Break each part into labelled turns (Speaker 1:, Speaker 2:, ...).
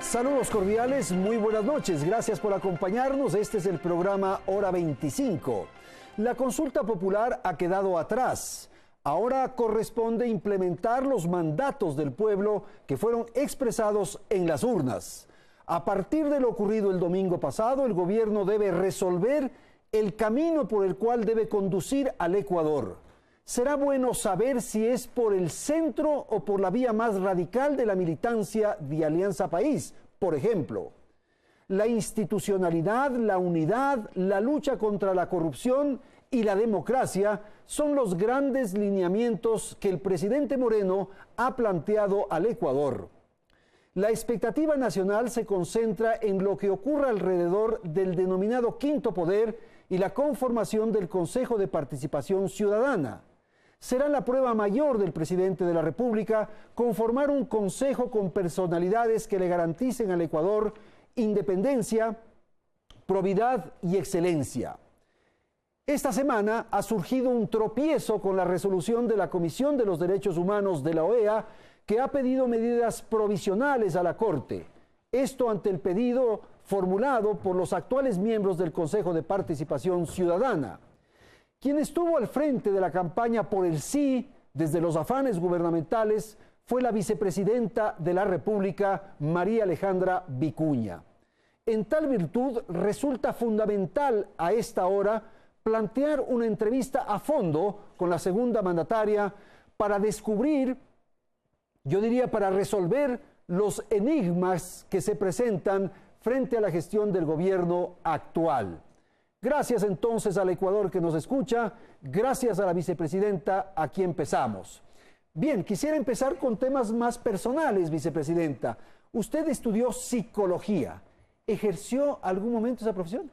Speaker 1: Saludos cordiales, muy buenas noches. Gracias por acompañarnos. Este es el programa Hora 25. La consulta popular ha quedado atrás. Ahora corresponde implementar los mandatos del pueblo que fueron expresados en las urnas. A partir de lo ocurrido el domingo pasado, el gobierno debe resolver el camino por el cual debe conducir al Ecuador. Será bueno saber si es por el centro o por la vía más radical de la militancia de Alianza País, por ejemplo. La institucionalidad, la unidad, la lucha contra la corrupción y la democracia son los grandes lineamientos que el presidente Moreno ha planteado al Ecuador. La expectativa nacional se concentra en lo que ocurra alrededor del denominado Quinto Poder y la conformación del Consejo de Participación Ciudadana. Será la prueba mayor del presidente de la República conformar un consejo con personalidades que le garanticen al Ecuador independencia, probidad y excelencia. Esta semana ha surgido un tropiezo con la resolución de la Comisión de los Derechos Humanos de la OEA que ha pedido medidas provisionales a la Corte. Esto ante el pedido formulado por los actuales miembros del Consejo de Participación Ciudadana. Quien estuvo al frente de la campaña por el sí, desde los afanes gubernamentales, fue la vicepresidenta de la República, María Alejandra Vicuña. En tal virtud, resulta fundamental a esta hora plantear una entrevista a fondo con la segunda mandataria para descubrir, yo diría para resolver los enigmas que se presentan frente a la gestión del gobierno actual. Gracias entonces al Ecuador que nos escucha, gracias a la vicepresidenta, aquí empezamos. Bien, quisiera empezar con temas más personales, vicepresidenta. Usted estudió psicología, ¿ejerció algún momento esa profesión?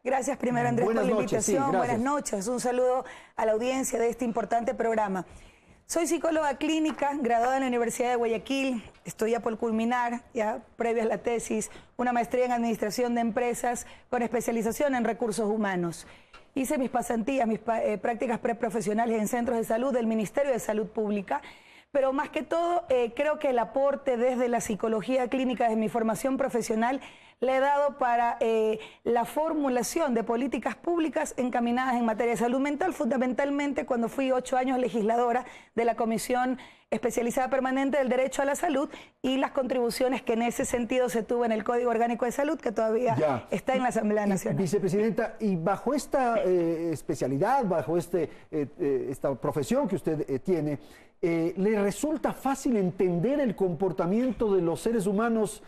Speaker 2: Gracias primero, Andrés, por la invitación.
Speaker 1: Sí,
Speaker 2: buenas noches, un saludo a la audiencia de este importante programa. Soy psicóloga clínica, graduada en la Universidad de Guayaquil, estoy ya por culminar, ya previa a la tesis, una maestría en Administración de Empresas con especialización en Recursos Humanos. Hice mis pasantías, mis prácticas preprofesionales en centros de salud del Ministerio de Salud Pública, pero más que todo creo que el aporte desde la psicología clínica de mi formación profesional le he dado para la formulación de políticas públicas encaminadas en materia de salud mental, fundamentalmente cuando fui 8 años legisladora de la Comisión Especializada Permanente del Derecho a la Salud y las contribuciones que en ese sentido se tuvo en el Código Orgánico de Salud, que todavía está en la Asamblea Nacional.
Speaker 1: Vicepresidenta, y bajo esta especialidad, bajo esta profesión que usted tiene, ¿le resulta fácil entender el comportamiento de los seres humanos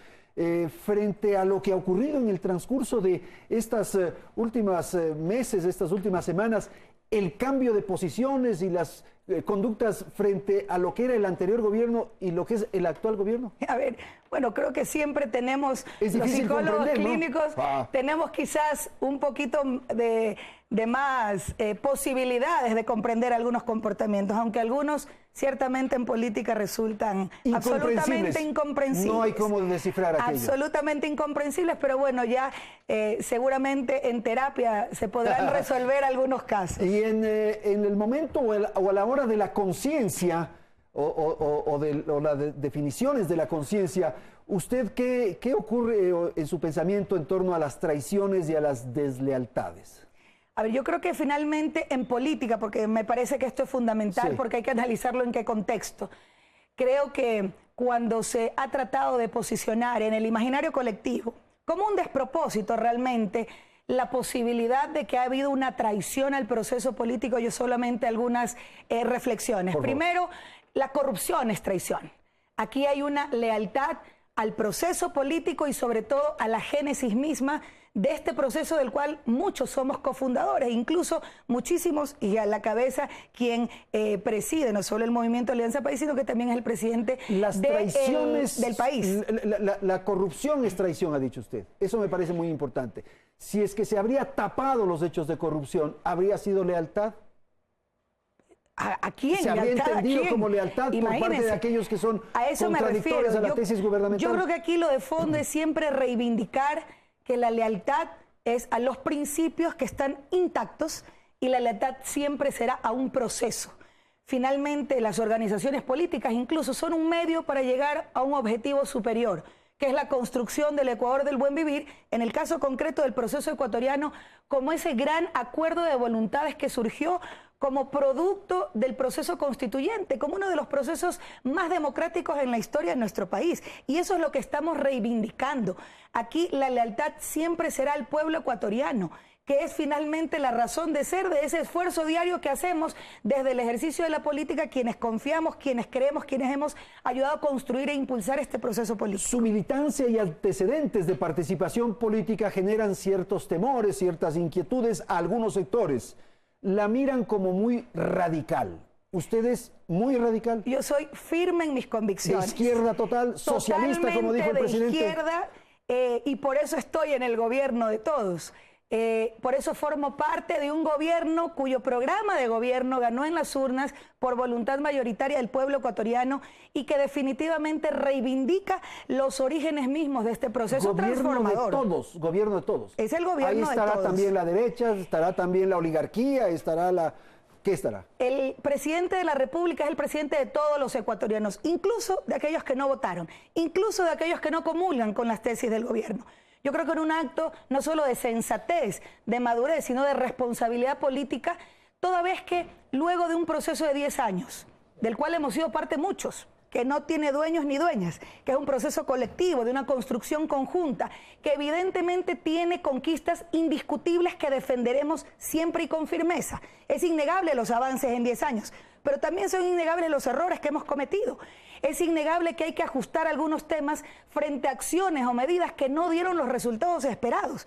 Speaker 1: frente a lo que ha ocurrido en el transcurso de estas últimas meses, estas últimas semanas, el cambio de posiciones y las conductas frente a lo que era el anterior gobierno y lo que es el actual gobierno?
Speaker 2: A ver, bueno, creo que siempre tenemos, los psicólogos clínicos, ¿no? Tenemos quizás un poquito de más posibilidades de comprender algunos comportamientos, aunque algunos ciertamente en política resultan absolutamente incomprensibles.
Speaker 1: No hay cómo descifrar aquello.
Speaker 2: Absolutamente incomprensibles, pero bueno, ya seguramente en terapia se podrán resolver algunos casos.
Speaker 1: Y en el momento o a la hora de la conciencia o las definiciones de la conciencia, ¿usted qué ocurre en su pensamiento en torno a las traiciones y a las deslealtades?
Speaker 2: A ver, yo creo que finalmente en política, porque me parece que esto es fundamental, porque hay que analizarlo en qué contexto. Creo que cuando se ha tratado de posicionar en el imaginario colectivo como un despropósito realmente la posibilidad de que ha habido una traición al proceso político, yo solamente algunas reflexiones. Primero, la corrupción es traición. Aquí hay una lealtad al proceso político y sobre todo a la génesis misma de este proceso del cual muchos somos cofundadores, incluso muchísimos, y a la cabeza quien preside no solo el movimiento Alianza País, sino que también es el presidente del país.
Speaker 1: La corrupción es traición, ha dicho usted. Eso me parece muy importante. Si es que se habría tapado los hechos de corrupción, ¿habría sido lealtad?
Speaker 2: ¿A quién?
Speaker 1: Se habría entendido como lealtad por parte de aquellos que son contradictorios a la tesis gubernamental.
Speaker 2: Yo creo que aquí lo de fondo es siempre reivindicar que la lealtad es a los principios que están intactos y la lealtad siempre será a un proceso. Finalmente, las organizaciones políticas incluso son un medio para llegar a un objetivo superior, que es la construcción del Ecuador del buen vivir, en el caso concreto del proceso ecuatoriano, como ese gran acuerdo de voluntades que surgió como producto del proceso constituyente, como uno de los procesos más democráticos en la historia de nuestro país. Y eso es lo que estamos reivindicando. Aquí la lealtad siempre será al pueblo ecuatoriano, que es finalmente la razón de ser de ese esfuerzo diario que hacemos desde el ejercicio de la política, quienes confiamos, quienes creemos, quienes hemos ayudado a construir e impulsar este proceso político.
Speaker 1: Su militancia y antecedentes de participación política generan ciertos temores, ciertas inquietudes a algunos sectores. La miran como muy radical. ¿Usted es muy radical?
Speaker 2: Yo soy firme en mis convicciones.
Speaker 1: ¿De izquierda total? ¿Socialista, como dijo el presidente?
Speaker 2: De izquierda, y por eso estoy en el gobierno de todos. Por eso formo parte de un gobierno cuyo programa de gobierno ganó en las urnas por voluntad mayoritaria del pueblo ecuatoriano y que definitivamente reivindica los orígenes mismos de este proceso transformador.
Speaker 1: Gobierno de todos.
Speaker 2: Es el gobierno de todos.
Speaker 1: Ahí estará también la derecha, estará también la oligarquía, estará la... ¿Qué estará?
Speaker 2: El presidente de la República es el presidente de todos los ecuatorianos, incluso de aquellos que no votaron, incluso de aquellos que no comulgan con las tesis del gobierno. Yo creo que en un acto no solo de sensatez, de madurez, sino de responsabilidad política, toda vez que luego de un proceso de 10 años, del cual hemos sido parte muchos, que no tiene dueños ni dueñas, que es un proceso colectivo, de una construcción conjunta, que evidentemente tiene conquistas indiscutibles que defenderemos siempre y con firmeza. Es innegable los avances en 10 años, pero también son innegables los errores que hemos cometido. Es innegable que hay que ajustar algunos temas frente a acciones o medidas que no dieron los resultados esperados.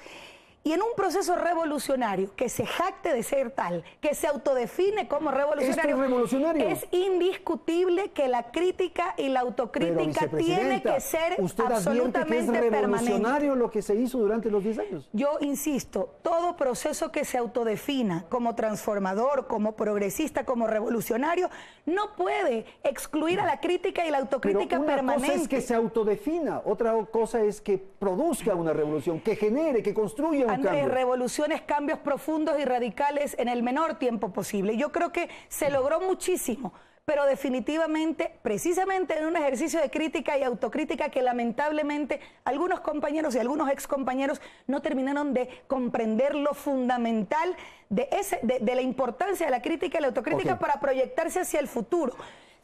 Speaker 2: Y en un proceso revolucionario que se jacte de ser tal, que se autodefine como revolucionario, es indiscutible que la crítica y la autocrítica tiene que ser absolutamente
Speaker 1: que es revolucionario
Speaker 2: permanente.
Speaker 1: Lo que se hizo durante los 10 años.
Speaker 2: Yo insisto, todo proceso que se autodefina como transformador, como progresista, como revolucionario, no puede excluir a la crítica y la autocrítica permanente.
Speaker 1: Una cosa es que se autodefina, otra cosa es que produzca una revolución, que genere, que construya un cambio.
Speaker 2: Revoluciones, cambios profundos y radicales en el menor tiempo posible. Yo creo que se logró muchísimo, pero definitivamente, precisamente en un ejercicio de crítica y autocrítica que lamentablemente algunos compañeros y algunos excompañeros no terminaron de comprender lo fundamental de la importancia de la crítica y la autocrítica para proyectarse hacia el futuro.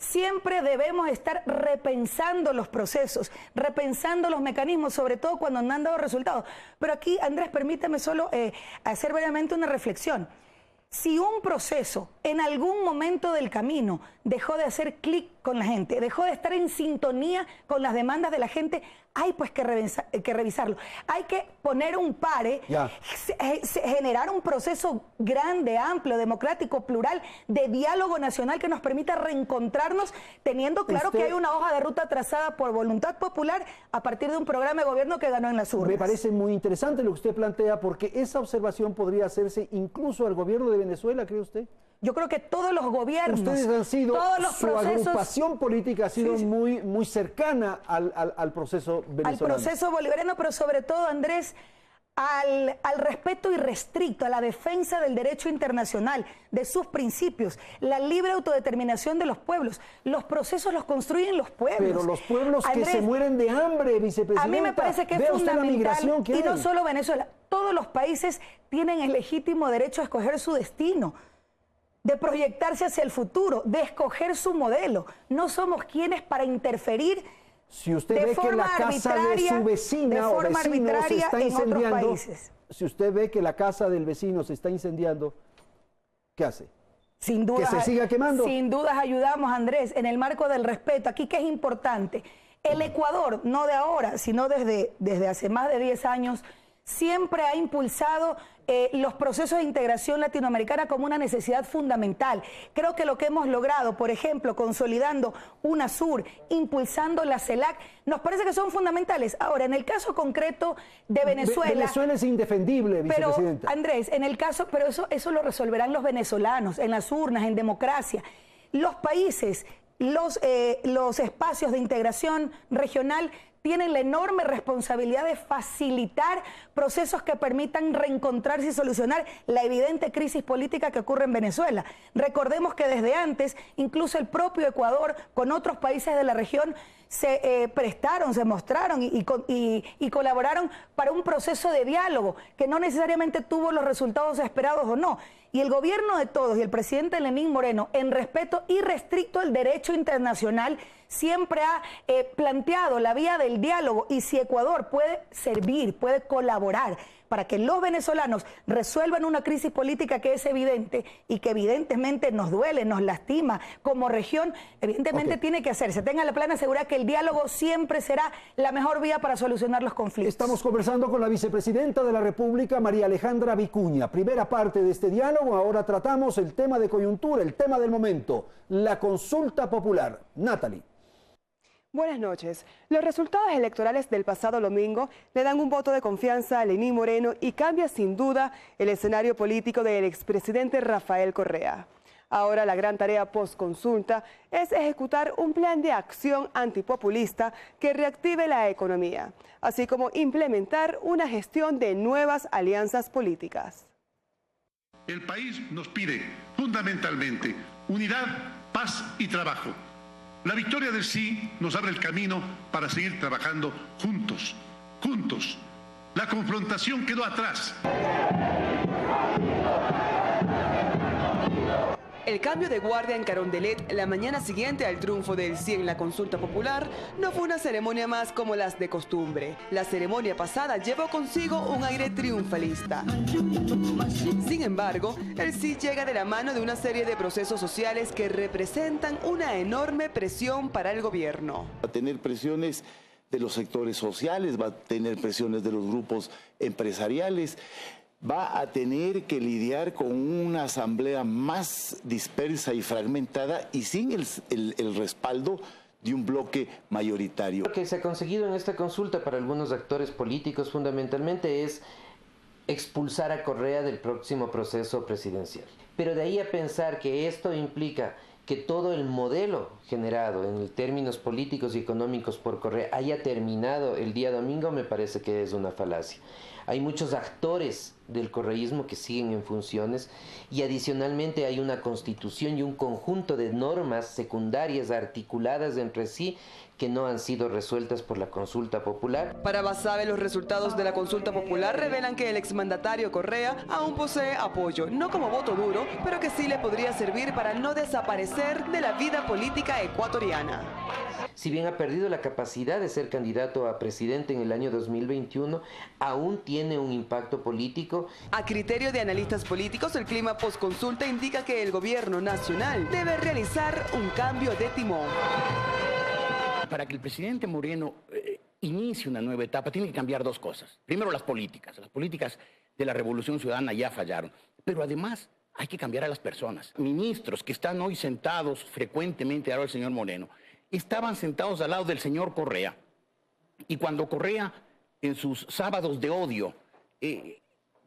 Speaker 2: Siempre debemos estar repensando los procesos, repensando los mecanismos, sobre todo cuando no han dado resultados. Pero aquí, Andrés, permíteme solo hacer brevemente una reflexión. Si un proceso en algún momento del camino dejó de hacer clic con la gente, dejó de estar en sintonía con las demandas de la gente, hay pues que revisarlo. Hay que poner un pare, generar un proceso grande, amplio, democrático, plural, de diálogo nacional que nos permita reencontrarnos, teniendo claro que hay una hoja de ruta trazada por voluntad popular a partir de un programa de gobierno que ganó en las urnas.
Speaker 1: Me parece muy interesante lo que usted plantea, porque esa observación podría hacerse incluso al gobierno de Venezuela, ¿cree usted?
Speaker 2: Yo creo que todos los gobiernos,
Speaker 1: ustedes han sido,
Speaker 2: todos los procesos,
Speaker 1: agrupación política ha sido muy cercana al proceso venezolano.
Speaker 2: Al proceso bolivariano, pero sobre todo, Andrés, al respeto irrestricto, a la defensa del derecho internacional, de sus principios, la libre autodeterminación de los pueblos. Los procesos los construyen los pueblos.
Speaker 1: Pero los pueblos,
Speaker 2: Andrés,
Speaker 1: que se mueren de hambre, vicepresidenta.
Speaker 2: A mí me parece que es fundamental, y no solo Venezuela, todos los países tienen el legítimo derecho a escoger su destino, de proyectarse hacia el futuro, de escoger su modelo. No somos quienes para interferir
Speaker 1: si usted ve que la casa de su vecina o vecino se está incendiando, si usted ve que la casa del vecino se está incendiando, ¿qué hace?
Speaker 2: Sin duda,
Speaker 1: ¿que se siga quemando?
Speaker 2: Sin dudas ayudamos, Andrés, en el marco del respeto. Aquí, ¿qué es importante? El Ecuador, no de ahora, sino desde hace más de 10 años, siempre ha impulsado los procesos de integración latinoamericana como una necesidad fundamental. Creo que lo que hemos logrado, por ejemplo, consolidando UNASUR, impulsando la CELAC, nos parece que son fundamentales. Ahora, en el caso concreto de Venezuela...
Speaker 1: Venezuela es indefendible, vicepresidenta.
Speaker 2: Pero, Andrés, en el caso, pero eso lo resolverán los venezolanos, en las urnas, en democracia. Los países, los espacios de integración regional tienen la enorme responsabilidad de facilitar procesos que permitan reencontrarse y solucionar la evidente crisis política que ocurre en Venezuela. Recordemos que desde antes, incluso el propio Ecuador, con otros países de la región, se prestaron, se mostraron y colaboraron para un proceso de diálogo que no necesariamente tuvo los resultados esperados o no. Y el gobierno de todos y el presidente Lenín Moreno, en respeto irrestricto al derecho internacional, siempre ha planteado la vía del diálogo, y si Ecuador puede servir, puede colaborar para que los venezolanos resuelvan una crisis política que es evidente y que evidentemente nos duele, nos lastima como región, evidentemente tiene que hacerse. Tenga la plena seguridad que el diálogo siempre será la mejor vía para solucionar los conflictos.
Speaker 1: Estamos conversando con la vicepresidenta de la República, María Alejandra Vicuña. Primera parte de este diálogo, ahora tratamos el tema de coyuntura, el tema del momento, la consulta popular. Natalie.
Speaker 3: Buenas noches. Los resultados electorales del pasado domingo le dan un voto de confianza a Lenín Moreno y cambia sin duda el escenario político del expresidente Rafael Correa. Ahora la gran tarea post-consulta es ejecutar un plan de acción antipopulista que reactive la economía, así como implementar una gestión de nuevas alianzas políticas.
Speaker 4: El país nos pide fundamentalmente unidad, paz y trabajo. La victoria del sí nos abre el camino para seguir trabajando juntos, juntos. La confrontación quedó atrás.
Speaker 3: El cambio de guardia en Carondelet la mañana siguiente al triunfo del sí en la consulta popular no fue una ceremonia más como las de costumbre. La ceremonia pasada llevó consigo un aire triunfalista. Sin embargo, el sí llega de la mano de una serie de procesos sociales que representan una enorme presión para el gobierno.
Speaker 5: Va a tener presiones de los sectores sociales, va a tener presiones de los grupos empresariales. Va a tener que lidiar con una asamblea más dispersa y fragmentada y sin el respaldo de un bloque mayoritario.
Speaker 6: Lo que se ha conseguido en esta consulta para algunos actores políticos fundamentalmente es expulsar a Correa del próximo proceso presidencial. Pero de ahí a pensar que esto implica que todo el modelo generado en términos políticos y económicos por Correa haya terminado el día domingo, me parece que es una falacia. Hay muchos actores del correísmo que siguen en funciones y adicionalmente hay una constitución y un conjunto de normas secundarias articuladas entre sí que no han sido resueltas por la consulta popular.
Speaker 3: Para Basabe, los resultados de la consulta popular revelan que el exmandatario Correa aún posee apoyo, no como voto duro, pero que sí le podría servir para no desaparecer de la vida política ecuatoriana.
Speaker 6: Si bien ha perdido la capacidad de ser candidato a presidente en el año 2021, aún tiene un impacto político.
Speaker 3: A criterio de analistas políticos, el clima postconsulta indica que el gobierno nacional debe realizar un cambio de timón.
Speaker 7: Para que el presidente Moreno inicie una nueva etapa, tiene que cambiar dos cosas. Primero, las políticas. Las políticas de la Revolución Ciudadana ya fallaron. Pero además, hay que cambiar a las personas. Ministros que están hoy sentados frecuentemente al lado del señor Moreno, estaban sentados al lado del señor Correa. Y cuando Correa, en sus sábados de odio,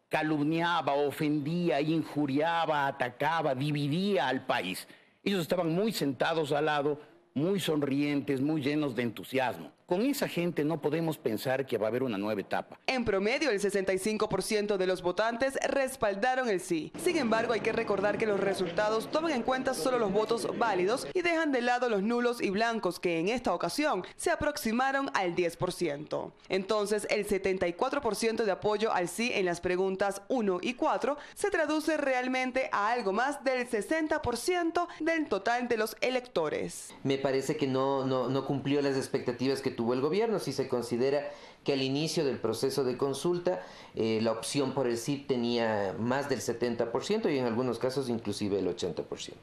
Speaker 7: calumniaba, ofendía, injuriaba, atacaba, dividía al país, ellos estaban muy sentados al lado, muy sonrientes, muy llenos de entusiasmo. Con esa gente no podemos pensar que va a haber una nueva etapa.
Speaker 3: En promedio, el 65% de los votantes respaldaron el sí. Sin embargo, hay que recordar que los resultados toman en cuenta solo los votos válidos y dejan de lado los nulos y blancos, que en esta ocasión se aproximaron al 10%. Entonces, el 74% de apoyo al sí en las preguntas 1 y 4 se traduce realmente a algo más del 60% del total de los electores.
Speaker 6: Me parece que no cumplió las expectativas que tuvo el gobierno, si se considera que al inicio del proceso de consulta la opción por el sí tenía más del 70% y en algunos casos inclusive el 80%.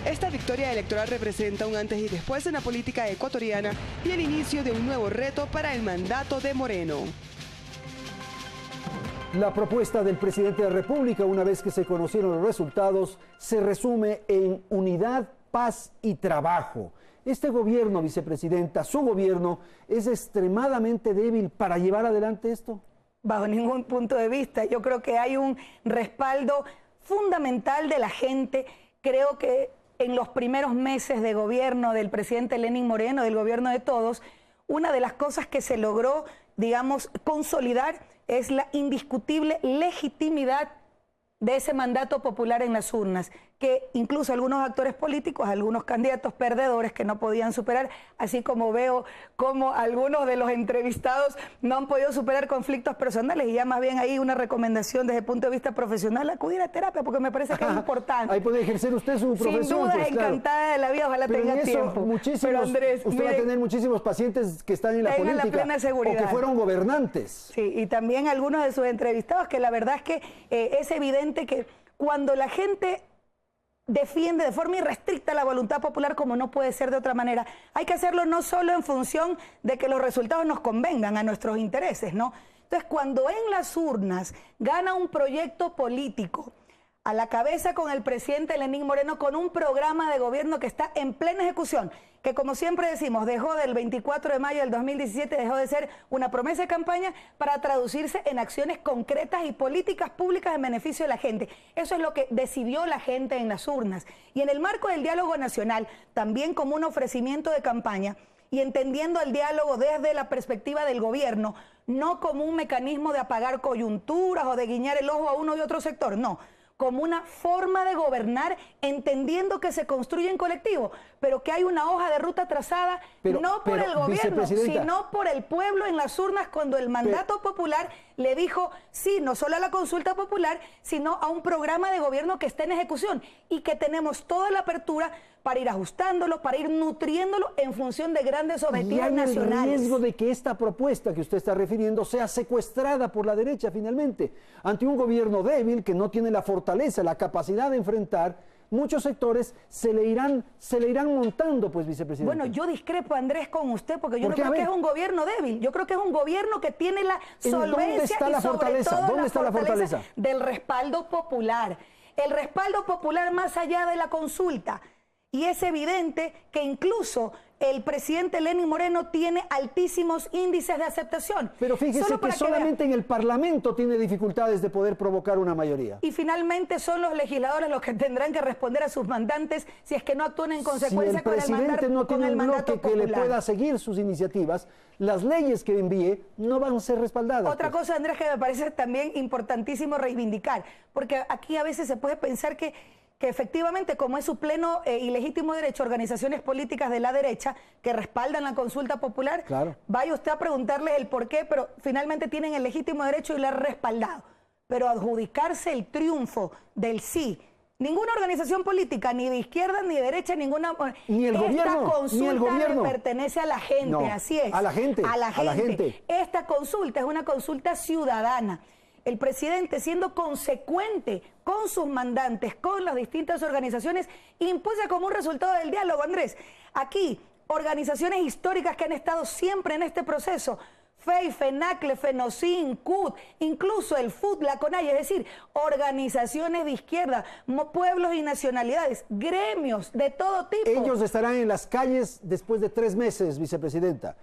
Speaker 3: Esta victoria electoral representa un antes y después en la política ecuatoriana y el inicio de un nuevo reto para el mandato de Moreno.
Speaker 1: La propuesta del presidente de la República, una vez que se conocieron los resultados, se resume en unidad, paz y trabajo. Este gobierno, vicepresidenta, su gobierno, es extremadamente débil para llevar adelante esto.
Speaker 2: Bajo ningún punto de vista. Yo creo que hay un respaldo fundamental de la gente. Creo que en los primeros meses de gobierno del presidente Lenín Moreno, del gobierno de todos, una de las cosas que se logró, digamos, consolidar es la indiscutible legitimidad de ese mandato popular en las urnas, que incluso algunos actores políticos, algunos candidatos perdedores que no podían superar, así como veo como algunos de los entrevistados no han podido superar conflictos personales, y ya más bien ahí una recomendación desde el punto de vista profesional, acudir a terapia, porque me parece que es importante.
Speaker 1: Ahí puede ejercer usted su profesión.
Speaker 2: Sin duda,
Speaker 1: pues, claro.
Speaker 2: encantada de la vida, ojalá
Speaker 1: pero
Speaker 2: tenga tiempo.
Speaker 1: Pero
Speaker 2: Andrés,
Speaker 1: usted va a tener muchísimos pacientes que están en la política
Speaker 2: la plena seguridad.
Speaker 1: o que fueron gobernantes.
Speaker 2: Sí, y también algunos de sus entrevistados, que la verdad es que es evidente que cuando la gente defiende de forma irrestricta la voluntad popular, como no puede ser de otra manera, hay que hacerlo no solo en función de que los resultados nos convengan a nuestros intereses, ¿no? Entonces, cuando en las urnas gana un proyecto político a la cabeza con el presidente Lenín Moreno, con un programa de gobierno que está en plena ejecución, que como siempre decimos, dejó del 24 de mayo del 2017, dejó de ser una promesa de campaña para traducirse en acciones concretas y políticas públicas en beneficio de la gente. Eso es lo que decidió la gente en las urnas. Y en el marco del diálogo nacional, también como un ofrecimiento de campaña, y entendiendo el diálogo desde la perspectiva del gobierno, no como un mecanismo de apagar coyunturas o de guiñar el ojo a uno y otro sector, no, como una forma de gobernar, entendiendo que se construye en colectivo, pero que hay una hoja de ruta trazada, no por el gobierno, sino por el pueblo en las urnas, cuando el mandato popular le dijo sí, no solo a la consulta popular, sino a un programa de gobierno que está en ejecución y que tenemos toda la apertura para ir ajustándolo, para ir nutriéndolo en función de grandes objetivos nacionales.
Speaker 1: Y hay el riesgo de que esta propuesta que usted está refiriendo sea secuestrada por la derecha finalmente, ante un gobierno débil que no tiene la fortaleza, la capacidad de enfrentar. Muchos sectores se le irán montando, pues, vicepresidente.
Speaker 2: Bueno, yo discrepo, Andrés, con usted, porque yo no creo que es un gobierno débil. Yo creo que es un gobierno que tiene la solvencia y sobre todo
Speaker 1: ¿Dónde está la fortaleza?
Speaker 2: Del respaldo popular. El respaldo popular más allá de la consulta. Y es evidente que incluso el presidente Lenín Moreno tiene altísimos índices de aceptación.
Speaker 1: Pero fíjese que solamente en el Parlamento tiene dificultades de poder provocar una mayoría.
Speaker 2: Y finalmente son los legisladores los que tendrán que responder a sus mandantes si es que no actúan en consecuencia con el mandato. Si el presidente no tiene un bloque que le pueda seguir sus iniciativas, las leyes que envíe no van a ser respaldadas. Otra cosa, Andrés, que me parece también importantísimo reivindicar, porque aquí a veces se puede pensar que efectivamente, como es su pleno y legítimo derecho, organizaciones políticas de la derecha que respaldan la consulta popular,
Speaker 1: claro,
Speaker 2: vaya usted a preguntarles el por qué, pero finalmente tienen el legítimo derecho y lo han respaldado. Pero adjudicarse el triunfo del sí, ninguna organización política, ni de izquierda ni de derecha, ninguna...
Speaker 1: Ni el gobierno
Speaker 2: le pertenece a la gente,
Speaker 1: no,
Speaker 2: así es.
Speaker 1: A la gente.
Speaker 2: Esta consulta es una consulta ciudadana. El presidente, siendo consecuente con sus mandantes, con las distintas organizaciones, impulsa como un resultado del diálogo, Andrés. Aquí, organizaciones históricas que han estado siempre en este proceso, FEI, FENACLE, FENOCIN, CUT, incluso el FUT, la CONAIE, es decir, organizaciones de izquierda, pueblos y nacionalidades, gremios de todo tipo.
Speaker 1: Ellos estarán en las calles después de 3 meses, vicepresidenta.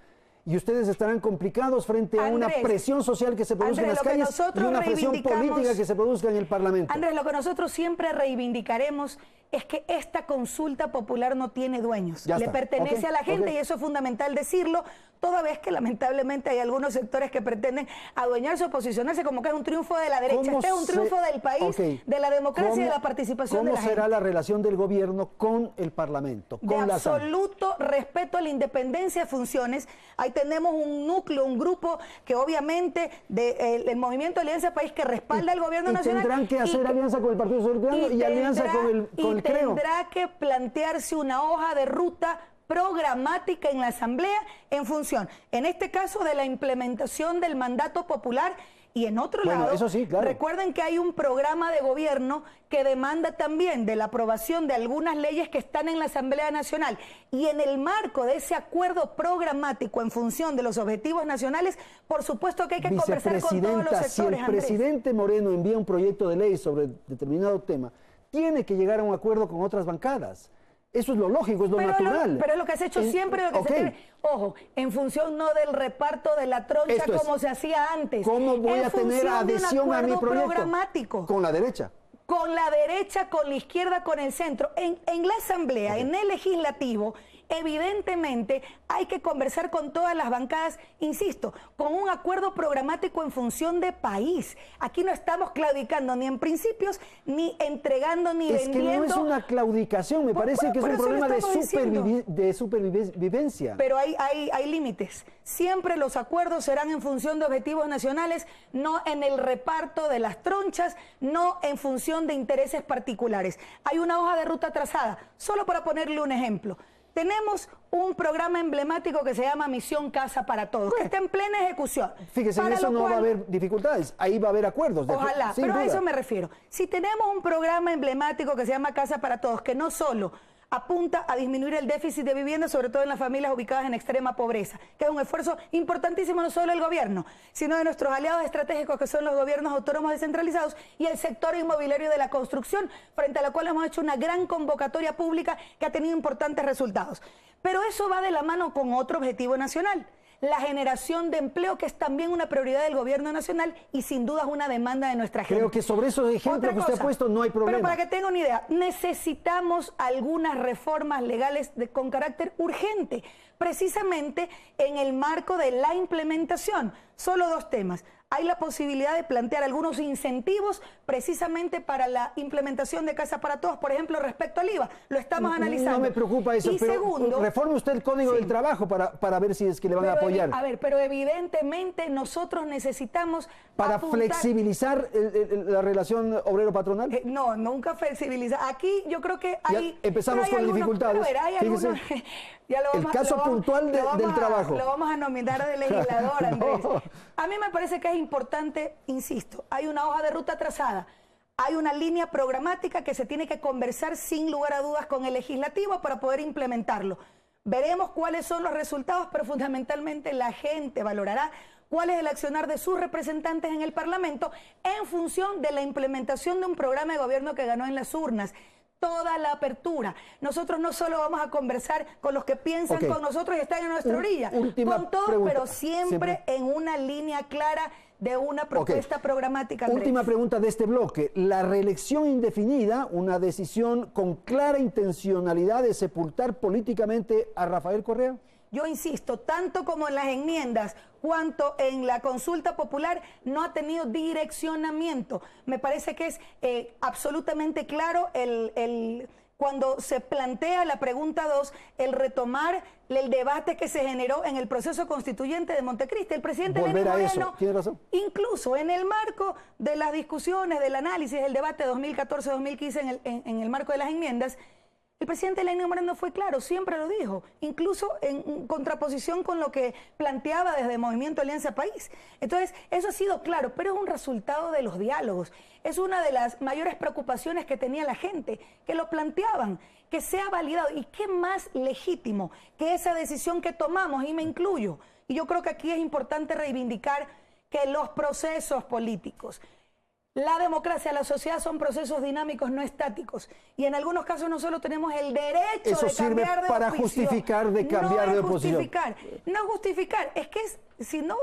Speaker 1: Y ustedes estarán complicados frente a una presión social que se produce en las calles y una presión política que se produzca en el Parlamento.
Speaker 2: Andrés, lo que nosotros siempre reivindicaremos es que esta consulta popular no tiene dueños. Le pertenece a la gente y eso es fundamental decirlo, toda vez que lamentablemente hay algunos sectores que pretenden adueñarse o posicionarse como que es un triunfo de la derecha. Este es un triunfo del país, de la democracia y de la participación de la gente.
Speaker 1: ¿Cómo será la relación del gobierno con el Parlamento?
Speaker 2: De absoluto respeto a la independencia de funciones. Ahí tenemos un núcleo, un grupo que obviamente del Movimiento Alianza País que respalda al gobierno nacional.
Speaker 1: Tendrán que hacer alianza con el Partido Social y alianza con el CREO.
Speaker 2: Tendrá que plantearse una hoja de ruta programática en la Asamblea en función, en este caso, de la implementación del mandato popular. Y en otro lado,
Speaker 1: eso sí, claro,
Speaker 2: recuerden que hay un programa de gobierno que demanda también de la aprobación de algunas leyes que están en la Asamblea Nacional. Y en el marco de ese acuerdo programático en función de los objetivos nacionales, por supuesto que hay que conversar con todos los sectores.
Speaker 1: Si el presidente Moreno envía un proyecto de ley sobre determinado tema, tiene que llegar a un acuerdo con otras bancadas. Eso es lo lógico, es lo natural.
Speaker 2: Pero es lo que has hecho siempre, lo que se tiene. Ojo, en función no del reparto de la troncha como se hacía antes.
Speaker 1: ¿Cómo voy a tener adhesión a mi proyecto?
Speaker 2: Programático.
Speaker 1: Con la derecha.
Speaker 2: Con la derecha, con la izquierda, con el centro. En la Asamblea, en el Legislativo, Evidentemente hay que conversar con todas las bancadas, insisto, con un acuerdo programático en función de país. Aquí no estamos claudicando ni en principios, ni entregando, ni vendiendo.
Speaker 1: Es que no es una claudicación, me parece que es un problema de supervivencia.
Speaker 2: Pero hay límites. Siempre los acuerdos serán en función de objetivos nacionales, no en el reparto de las tronchas, no en función de intereses particulares. Hay una hoja de ruta trazada, solo para ponerle un ejemplo. Tenemos un programa emblemático que se llama Misión Casa para Todos, que está en plena ejecución.
Speaker 1: Fíjese, en eso no va a haber dificultades, ahí va a haber acuerdos.
Speaker 2: Ojalá, pero a eso me refiero. Si tenemos un programa emblemático que se llama Casa para Todos, que no solo apunta a disminuir el déficit de vivienda, sobre todo en las familias ubicadas en extrema pobreza, que es un esfuerzo importantísimo no solo del gobierno, sino de nuestros aliados estratégicos, que son los gobiernos autónomos descentralizados y el sector inmobiliario de la construcción, frente a la cual hemos hecho una gran convocatoria pública que ha tenido importantes resultados. Pero eso va de la mano con otro objetivo nacional: la generación de empleo, que es también una prioridad del gobierno nacional y sin duda es una demanda de nuestra gente.
Speaker 1: Creo que sobre esos ejemplos que usted ha puesto no hay problema.
Speaker 2: Pero para que tenga una idea, necesitamos algunas reformas legales con carácter urgente, precisamente en el marco de la implementación. Solo dos temas. Hay la posibilidad de plantear algunos incentivos precisamente para la implementación de Casa para Todos, por ejemplo, respecto al IVA. Lo estamos analizando.
Speaker 1: No me preocupa eso, pero segundo, reforme usted el Código del Trabajo para ver si es que le van a apoyar.
Speaker 2: A ver, pero evidentemente nosotros necesitamos
Speaker 1: ¿Para flexibilizar la relación obrero-patronal?
Speaker 2: No, nunca flexibilizar. Aquí yo creo que hay...
Speaker 1: Ya empezamos con dificultades. El caso puntual del trabajo.
Speaker 2: Lo vamos a nominar de legislador, Andrés. A mí me parece que es importante, insisto, hay una hoja de ruta trazada, hay una línea programática que se tiene que conversar sin lugar a dudas con el legislativo para poder implementarlo. Veremos cuáles son los resultados, pero fundamentalmente la gente valorará cuál es el accionar de sus representantes en el Parlamento en función de la implementación de un programa de gobierno que ganó en las urnas. Toda la apertura. Nosotros no solo vamos a conversar con los que piensan con nosotros y están en nuestra orilla, con todos, pero siempre en una línea clara de una propuesta programática. Andrés.
Speaker 1: Última pregunta de este bloque. La reelección indefinida, una decisión con clara intencionalidad de sepultar políticamente a Rafael Correa.
Speaker 2: Yo insisto, tanto como en las enmiendas, cuanto en la consulta popular, no ha tenido direccionamiento. Me parece que es absolutamente claro cuando se plantea la pregunta 2, el retomar el debate que se generó en el proceso constituyente de Montecristi. El presidente Lenín Moreno,
Speaker 1: tiene razón,
Speaker 2: incluso en el marco de las discusiones, del análisis, del debate 2014-2015 en el marco de las enmiendas, el presidente Lenín Moreno fue claro, siempre lo dijo, incluso en contraposición con lo que planteaba desde Movimiento Alianza País. Entonces, eso ha sido claro, pero es un resultado de los diálogos. Es una de las mayores preocupaciones que tenía la gente, que lo planteaban, que sea validado. ¿Y qué más legítimo que esa decisión que tomamos? Y me incluyo. Y yo creo que aquí es importante reivindicar que los procesos políticos, la democracia, la sociedad son procesos dinámicos, no estáticos. Y en algunos casos no solo tenemos el derecho de cambiar de
Speaker 1: para
Speaker 2: oposición.
Speaker 1: Justificar de cambiar de oposición.
Speaker 2: No justificar, es que si no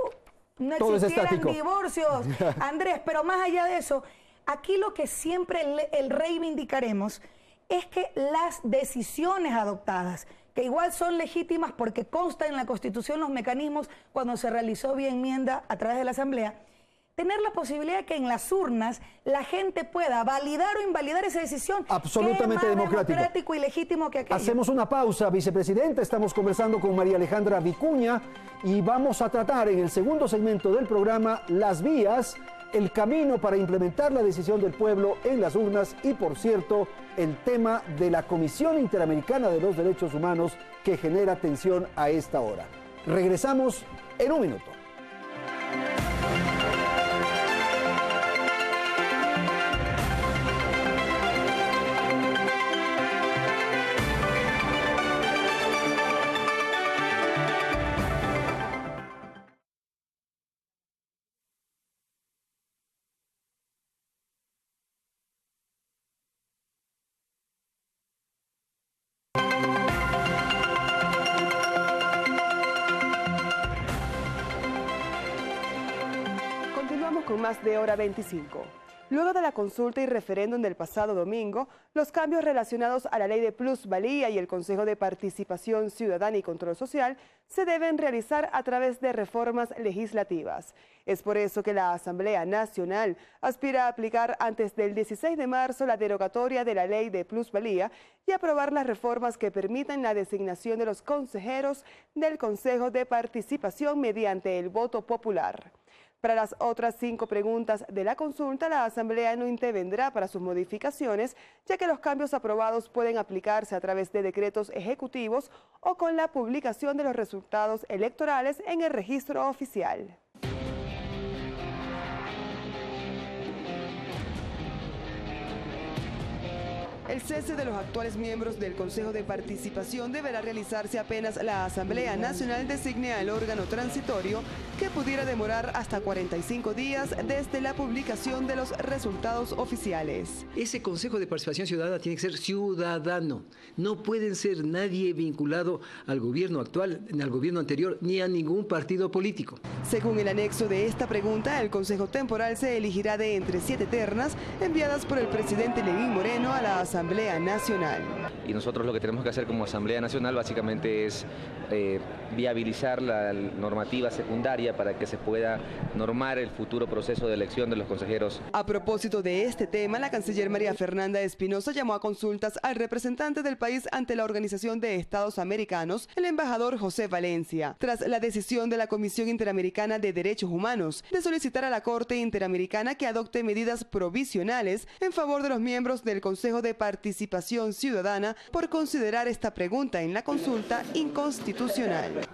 Speaker 2: existieran divorcios, Andrés, pero más allá de eso, aquí lo que siempre el reivindicaremos es que las decisiones adoptadas, que igual son legítimas porque constan en la Constitución los mecanismos cuando se realizó vía enmienda a través de la Asamblea, tener la posibilidad de que en las urnas la gente pueda validar o invalidar esa decisión.
Speaker 1: Absolutamente
Speaker 2: democrático y legítimo que aquello.
Speaker 1: Hacemos una pausa, vicepresidenta. Estamos conversando con María Alejandra Vicuña y vamos a tratar en el segundo segmento del programa las vías, el camino para implementar la decisión del pueblo en las urnas y, por cierto, el tema de la Comisión Interamericana de los Derechos Humanos que genera tensión a esta hora. Regresamos en un minuto.
Speaker 3: Con más de Hora 25. Luego de la consulta y referéndum del pasado domingo, los cambios relacionados a la ley de plusvalía y el Consejo de Participación Ciudadana y Control Social se deben realizar a través de reformas legislativas. Es por eso que la Asamblea Nacional aspira a aplicar antes del 16 de marzo la derogatoria de la ley de plusvalía y aprobar las reformas que permitan la designación de los consejeros del Consejo de Participación mediante el voto popular. Para las otras 5 preguntas de la consulta, la Asamblea no intervendrá para sus modificaciones, ya que los cambios aprobados pueden aplicarse a través de decretos ejecutivos o con la publicación de los resultados electorales en el registro oficial. El cese de los actuales miembros del Consejo de Participación deberá realizarse apenas la Asamblea Nacional designe al órgano transitorio, que pudiera demorar hasta 45 días desde la publicación de los resultados oficiales.
Speaker 8: Ese Consejo de Participación Ciudadana tiene que ser ciudadano. No pueden ser nadie vinculado al gobierno actual, al gobierno anterior, ni a ningún partido político.
Speaker 3: Según el anexo de esta pregunta, el Consejo Temporal se elegirá de entre 7 ternas enviadas por el presidente Lenín Moreno a la Asamblea Nacional.
Speaker 9: Y nosotros lo que tenemos que hacer como Asamblea Nacional básicamente es viabilizar la normativa secundaria para que se pueda normar el futuro proceso de elección de los consejeros.
Speaker 3: A propósito de este tema, la canciller María Fernanda Espinosa llamó a consultas al representante del país ante la Organización de Estados Americanos, el embajador José Valencia, tras la decisión de la Comisión Interamericana de Derechos Humanos de solicitar a la Corte Interamericana que adopte medidas provisionales en favor de los miembros del Consejo de Participación Ciudadana por considerar esta pregunta en la consulta inconstitucional.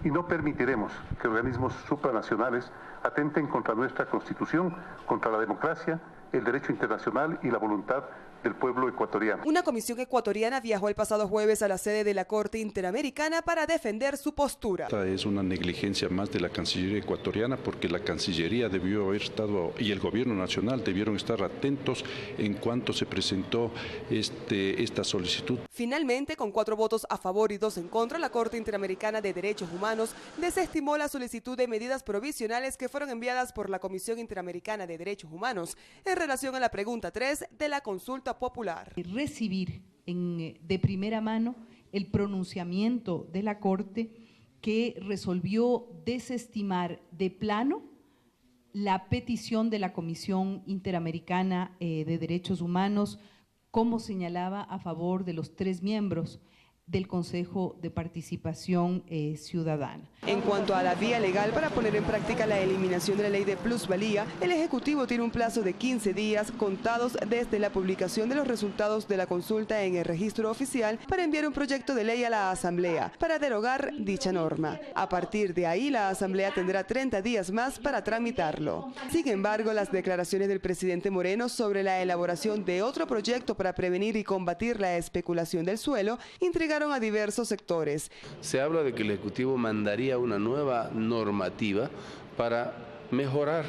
Speaker 4: Y no permitiremos que organismos supranacionales atenten contra nuestra Constitución, contra la democracia, el derecho internacional y la voluntad del pueblo ecuatoriano.
Speaker 3: Una comisión ecuatoriana viajó el pasado jueves a la sede de la Corte Interamericana para defender su postura.
Speaker 10: Esta es una negligencia más de la Cancillería ecuatoriana, porque la Cancillería debió haber estado y el Gobierno Nacional debieron estar atentos en cuanto se presentó esta solicitud.
Speaker 3: Finalmente, con 4 votos a favor y 2 en contra, la Corte Interamericana de Derechos Humanos desestimó la solicitud de medidas provisionales que fueron enviadas por la Comisión Interamericana de Derechos Humanos en relación a la pregunta 3 de la consulta popular.
Speaker 11: Recibir de primera mano el pronunciamiento de la Corte que resolvió desestimar de plano la petición de la Comisión Interamericana de Derechos Humanos, como señalaba, a favor de los 3 miembros del Consejo de Participación Ciudadana.
Speaker 3: En cuanto a la vía legal para poner en práctica la eliminación de la ley de plusvalía, el Ejecutivo tiene un plazo de 15 días contados desde la publicación de los resultados de la consulta en el registro oficial para enviar un proyecto de ley a la Asamblea para derogar dicha norma. A partir de ahí, la Asamblea tendrá 30 días más para tramitarlo. Sin embargo, las declaraciones del presidente Moreno sobre la elaboración de otro proyecto para prevenir y combatir la especulación del suelo intrigaron a diversos sectores.
Speaker 12: Se habla de que el Ejecutivo mandaría una nueva normativa para mejorar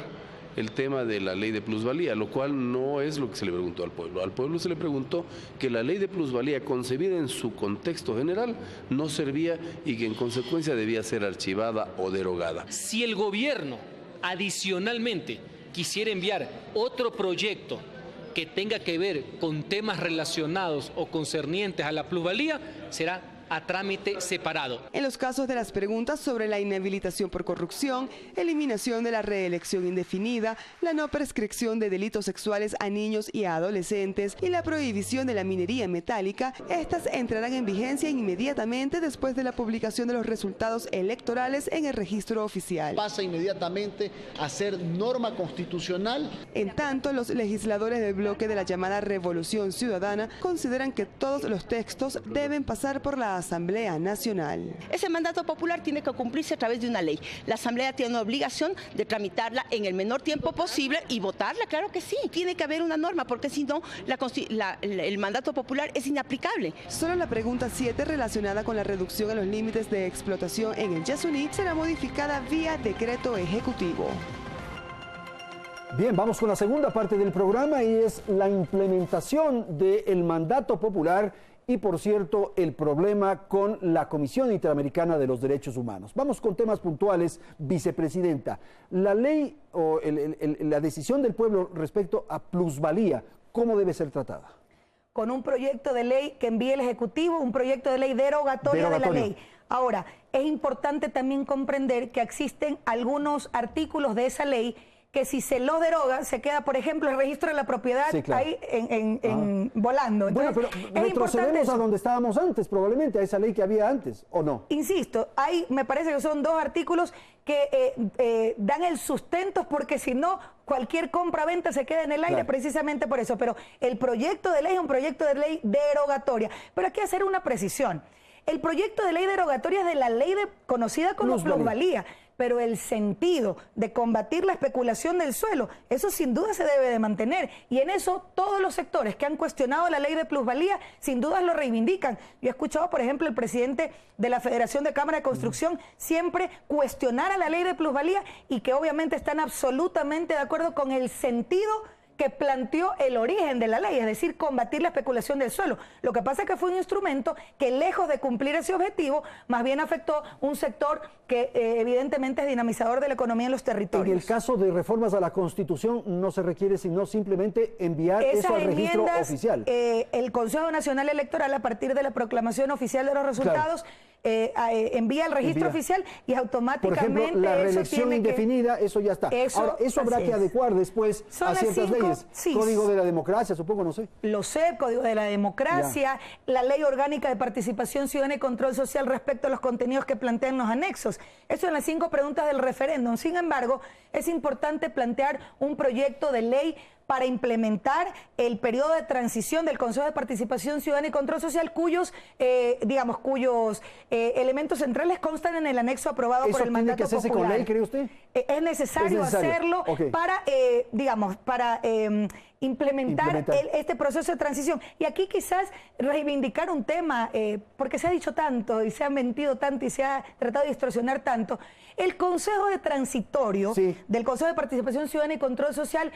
Speaker 12: el tema de la ley de plusvalía, lo cual no es lo que se le preguntó al pueblo. Al pueblo se le preguntó que la ley de plusvalía, concebida en su contexto general, no servía y que en consecuencia debía ser archivada o derogada.
Speaker 13: Si el gobierno adicionalmente quisiera enviar otro proyecto que tenga que ver con temas relacionados o concernientes a la plusvalía, será a trámite separado.
Speaker 3: En los casos de las preguntas sobre la inhabilitación por corrupción, eliminación de la reelección indefinida, la no prescripción de delitos sexuales a niños y a adolescentes y la prohibición de la minería metálica, estas entrarán en vigencia inmediatamente después de la publicación de los resultados electorales en el registro oficial.
Speaker 14: Pasa inmediatamente a ser norma constitucional.
Speaker 3: En tanto, los legisladores del bloque de la llamada Revolución Ciudadana consideran que todos los textos deben pasar por la Asamblea Nacional.
Speaker 15: Ese mandato popular tiene que cumplirse a través de una ley. La Asamblea tiene una obligación de tramitarla en el menor tiempo posible y votarla, claro que sí. Tiene que haber una norma, porque si no, el mandato popular es inaplicable.
Speaker 3: Solo la pregunta 7, relacionada con la reducción en los límites de explotación en el Yasuní, será modificada vía decreto ejecutivo.
Speaker 1: Bien, vamos con la segunda parte del programa y es la implementación del mandato popular y, por cierto, el problema con la Comisión Interamericana de los Derechos Humanos. Vamos con temas puntuales, vicepresidenta. La ley o la decisión del pueblo respecto a plusvalía, ¿cómo debe ser tratada?
Speaker 2: Con un proyecto de ley que envíe el Ejecutivo, un proyecto de ley derogatoria de la ley. Ahora, es importante también comprender que existen algunos artículos de esa ley que si se lo deroga, se queda, por ejemplo, el registro de la propiedad ahí volando. Entonces,
Speaker 1: bueno, pero retrocedemos a donde estábamos antes, probablemente, a esa ley que había antes, ¿o no?
Speaker 2: Insisto, me parece que son 2 artículos que dan el sustento, porque si no, cualquier compra-venta se queda en el aire, precisamente por eso. Pero el proyecto de ley es un proyecto de ley derogatoria. Pero hay que hacer una precisión. El proyecto de ley derogatoria es de la ley conocida como plusvalía, pero el sentido de combatir la especulación del suelo, eso sin duda se debe de mantener. Y en eso todos los sectores que han cuestionado la ley de plusvalía, sin duda lo reivindican. Yo he escuchado, por ejemplo, el presidente de la Federación de Cámara de Construcción siempre cuestionar a la ley de plusvalía y que obviamente están absolutamente de acuerdo con el sentido que planteó el origen de la ley, es decir, combatir la especulación del suelo. Lo que pasa es que fue un instrumento que, lejos de cumplir ese objetivo, más bien afectó un sector que evidentemente es dinamizador de la economía en los territorios.
Speaker 1: En el caso de reformas a la Constitución no se requiere sino simplemente enviar eso al registro oficial.
Speaker 2: El Consejo Nacional Electoral, a partir de la proclamación oficial de los resultados, envía al registro oficial y automáticamente...
Speaker 1: Por ejemplo, la reelección indefinida, eso ya está. Ahora, eso habrá que adecuar después a ciertas leyes. Código de la democracia, supongo, no sé.
Speaker 2: Lo sé, Código de la democracia, la Ley Orgánica de Participación Ciudadana y Control Social respecto a los contenidos que plantean los anexos. Eso en las 5 preguntas del referéndum. Sin embargo, es importante plantear un proyecto de ley para implementar el periodo de transición del Consejo de Participación Ciudadana y Control Social, cuyos elementos centrales constan en el anexo aprobado por el mandato popular.
Speaker 1: ¿Eso tiene que hacerse con ley, cree usted?
Speaker 2: Es necesario hacerlo para implementar este proceso de transición. Y aquí quizás reivindicar un tema, porque se ha dicho tanto y se ha mentido tanto y se ha tratado de distorsionar tanto. El Consejo de Transitorio del Consejo de Participación Ciudadana y Control Social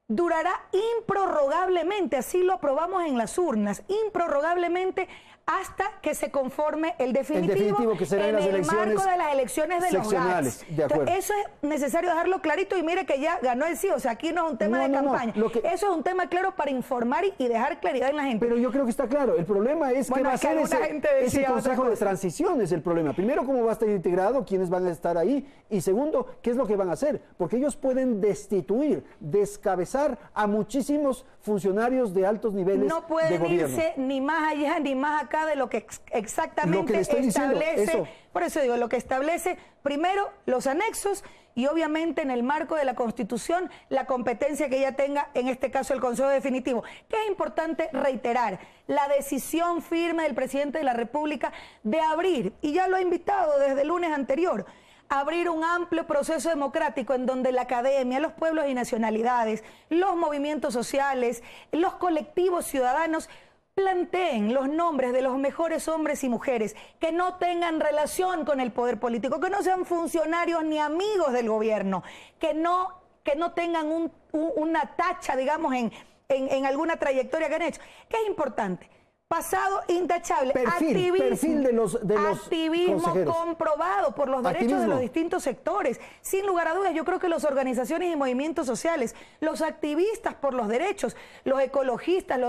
Speaker 2: durará improrrogablemente, así lo aprobamos en las urnas, improrrogablemente hasta que se conforme el definitivo
Speaker 1: que será en las elecciones
Speaker 2: marco de las elecciones de los GATS.
Speaker 1: De acuerdo.
Speaker 2: Entonces, eso es necesario dejarlo clarito y mire que ya ganó el sí, o sea, aquí no es un tema de campaña. Eso es un tema claro para informar y dejar claridad en la gente.
Speaker 1: Pero yo creo que está claro, el problema es que va a ser ese Consejo de Transición, es el problema. Primero, cómo va a estar integrado, quiénes van a estar ahí, y segundo, qué es lo que van a hacer, porque ellos pueden destituir, descabezar a muchísimos funcionarios de altos niveles
Speaker 2: no pueden
Speaker 1: de gobierno.
Speaker 2: Irse ni más allá ni más acá de lo que exactamente establece. Por eso digo, lo que establece primero los anexos y obviamente en el marco de la Constitución la competencia que ella tenga, en este caso el Consejo Definitivo. Que es importante reiterar la decisión firme del presidente de la República de abrir, y ya lo ha invitado desde el lunes anterior, abrir un amplio proceso democrático en donde la academia, los pueblos y nacionalidades, los movimientos sociales, los colectivos ciudadanos planteen los nombres de los mejores hombres y mujeres que no tengan relación con el poder político, que no sean funcionarios ni amigos del gobierno, que no tengan una tacha, digamos, en alguna trayectoria que han hecho. ¿Qué es importante? Pasado intachable,
Speaker 1: perfil de los
Speaker 2: activismo
Speaker 1: consejeros.
Speaker 2: Comprobado por los derechos de los distintos sectores. Sin lugar a dudas, yo creo que las organizaciones y movimientos sociales, los activistas por los derechos, los ecologistas,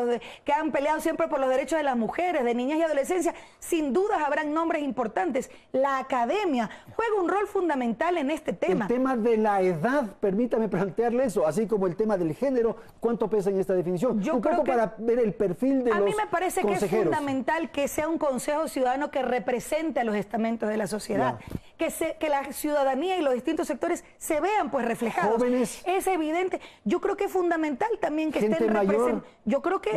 Speaker 2: que han peleado siempre por los derechos de las mujeres, de niñas y adolescencia, sin dudas habrán nombres importantes. La academia juega un rol fundamental en este tema.
Speaker 1: El tema de la edad, permítame plantearle eso, así como el tema del género, ¿cuánto pesa en esta definición?
Speaker 2: Yo creo que
Speaker 1: para ver el perfil de los
Speaker 2: a mí me parece que
Speaker 1: consejeros.
Speaker 2: Es fundamental que sea un consejo ciudadano que represente a los estamentos de la sociedad, que la ciudadanía y los distintos sectores se vean pues reflejados.
Speaker 1: Jóvenes.
Speaker 2: Es evidente. Yo creo que es fundamental también que
Speaker 1: gente
Speaker 2: estén
Speaker 1: mayor,
Speaker 2: yo creo que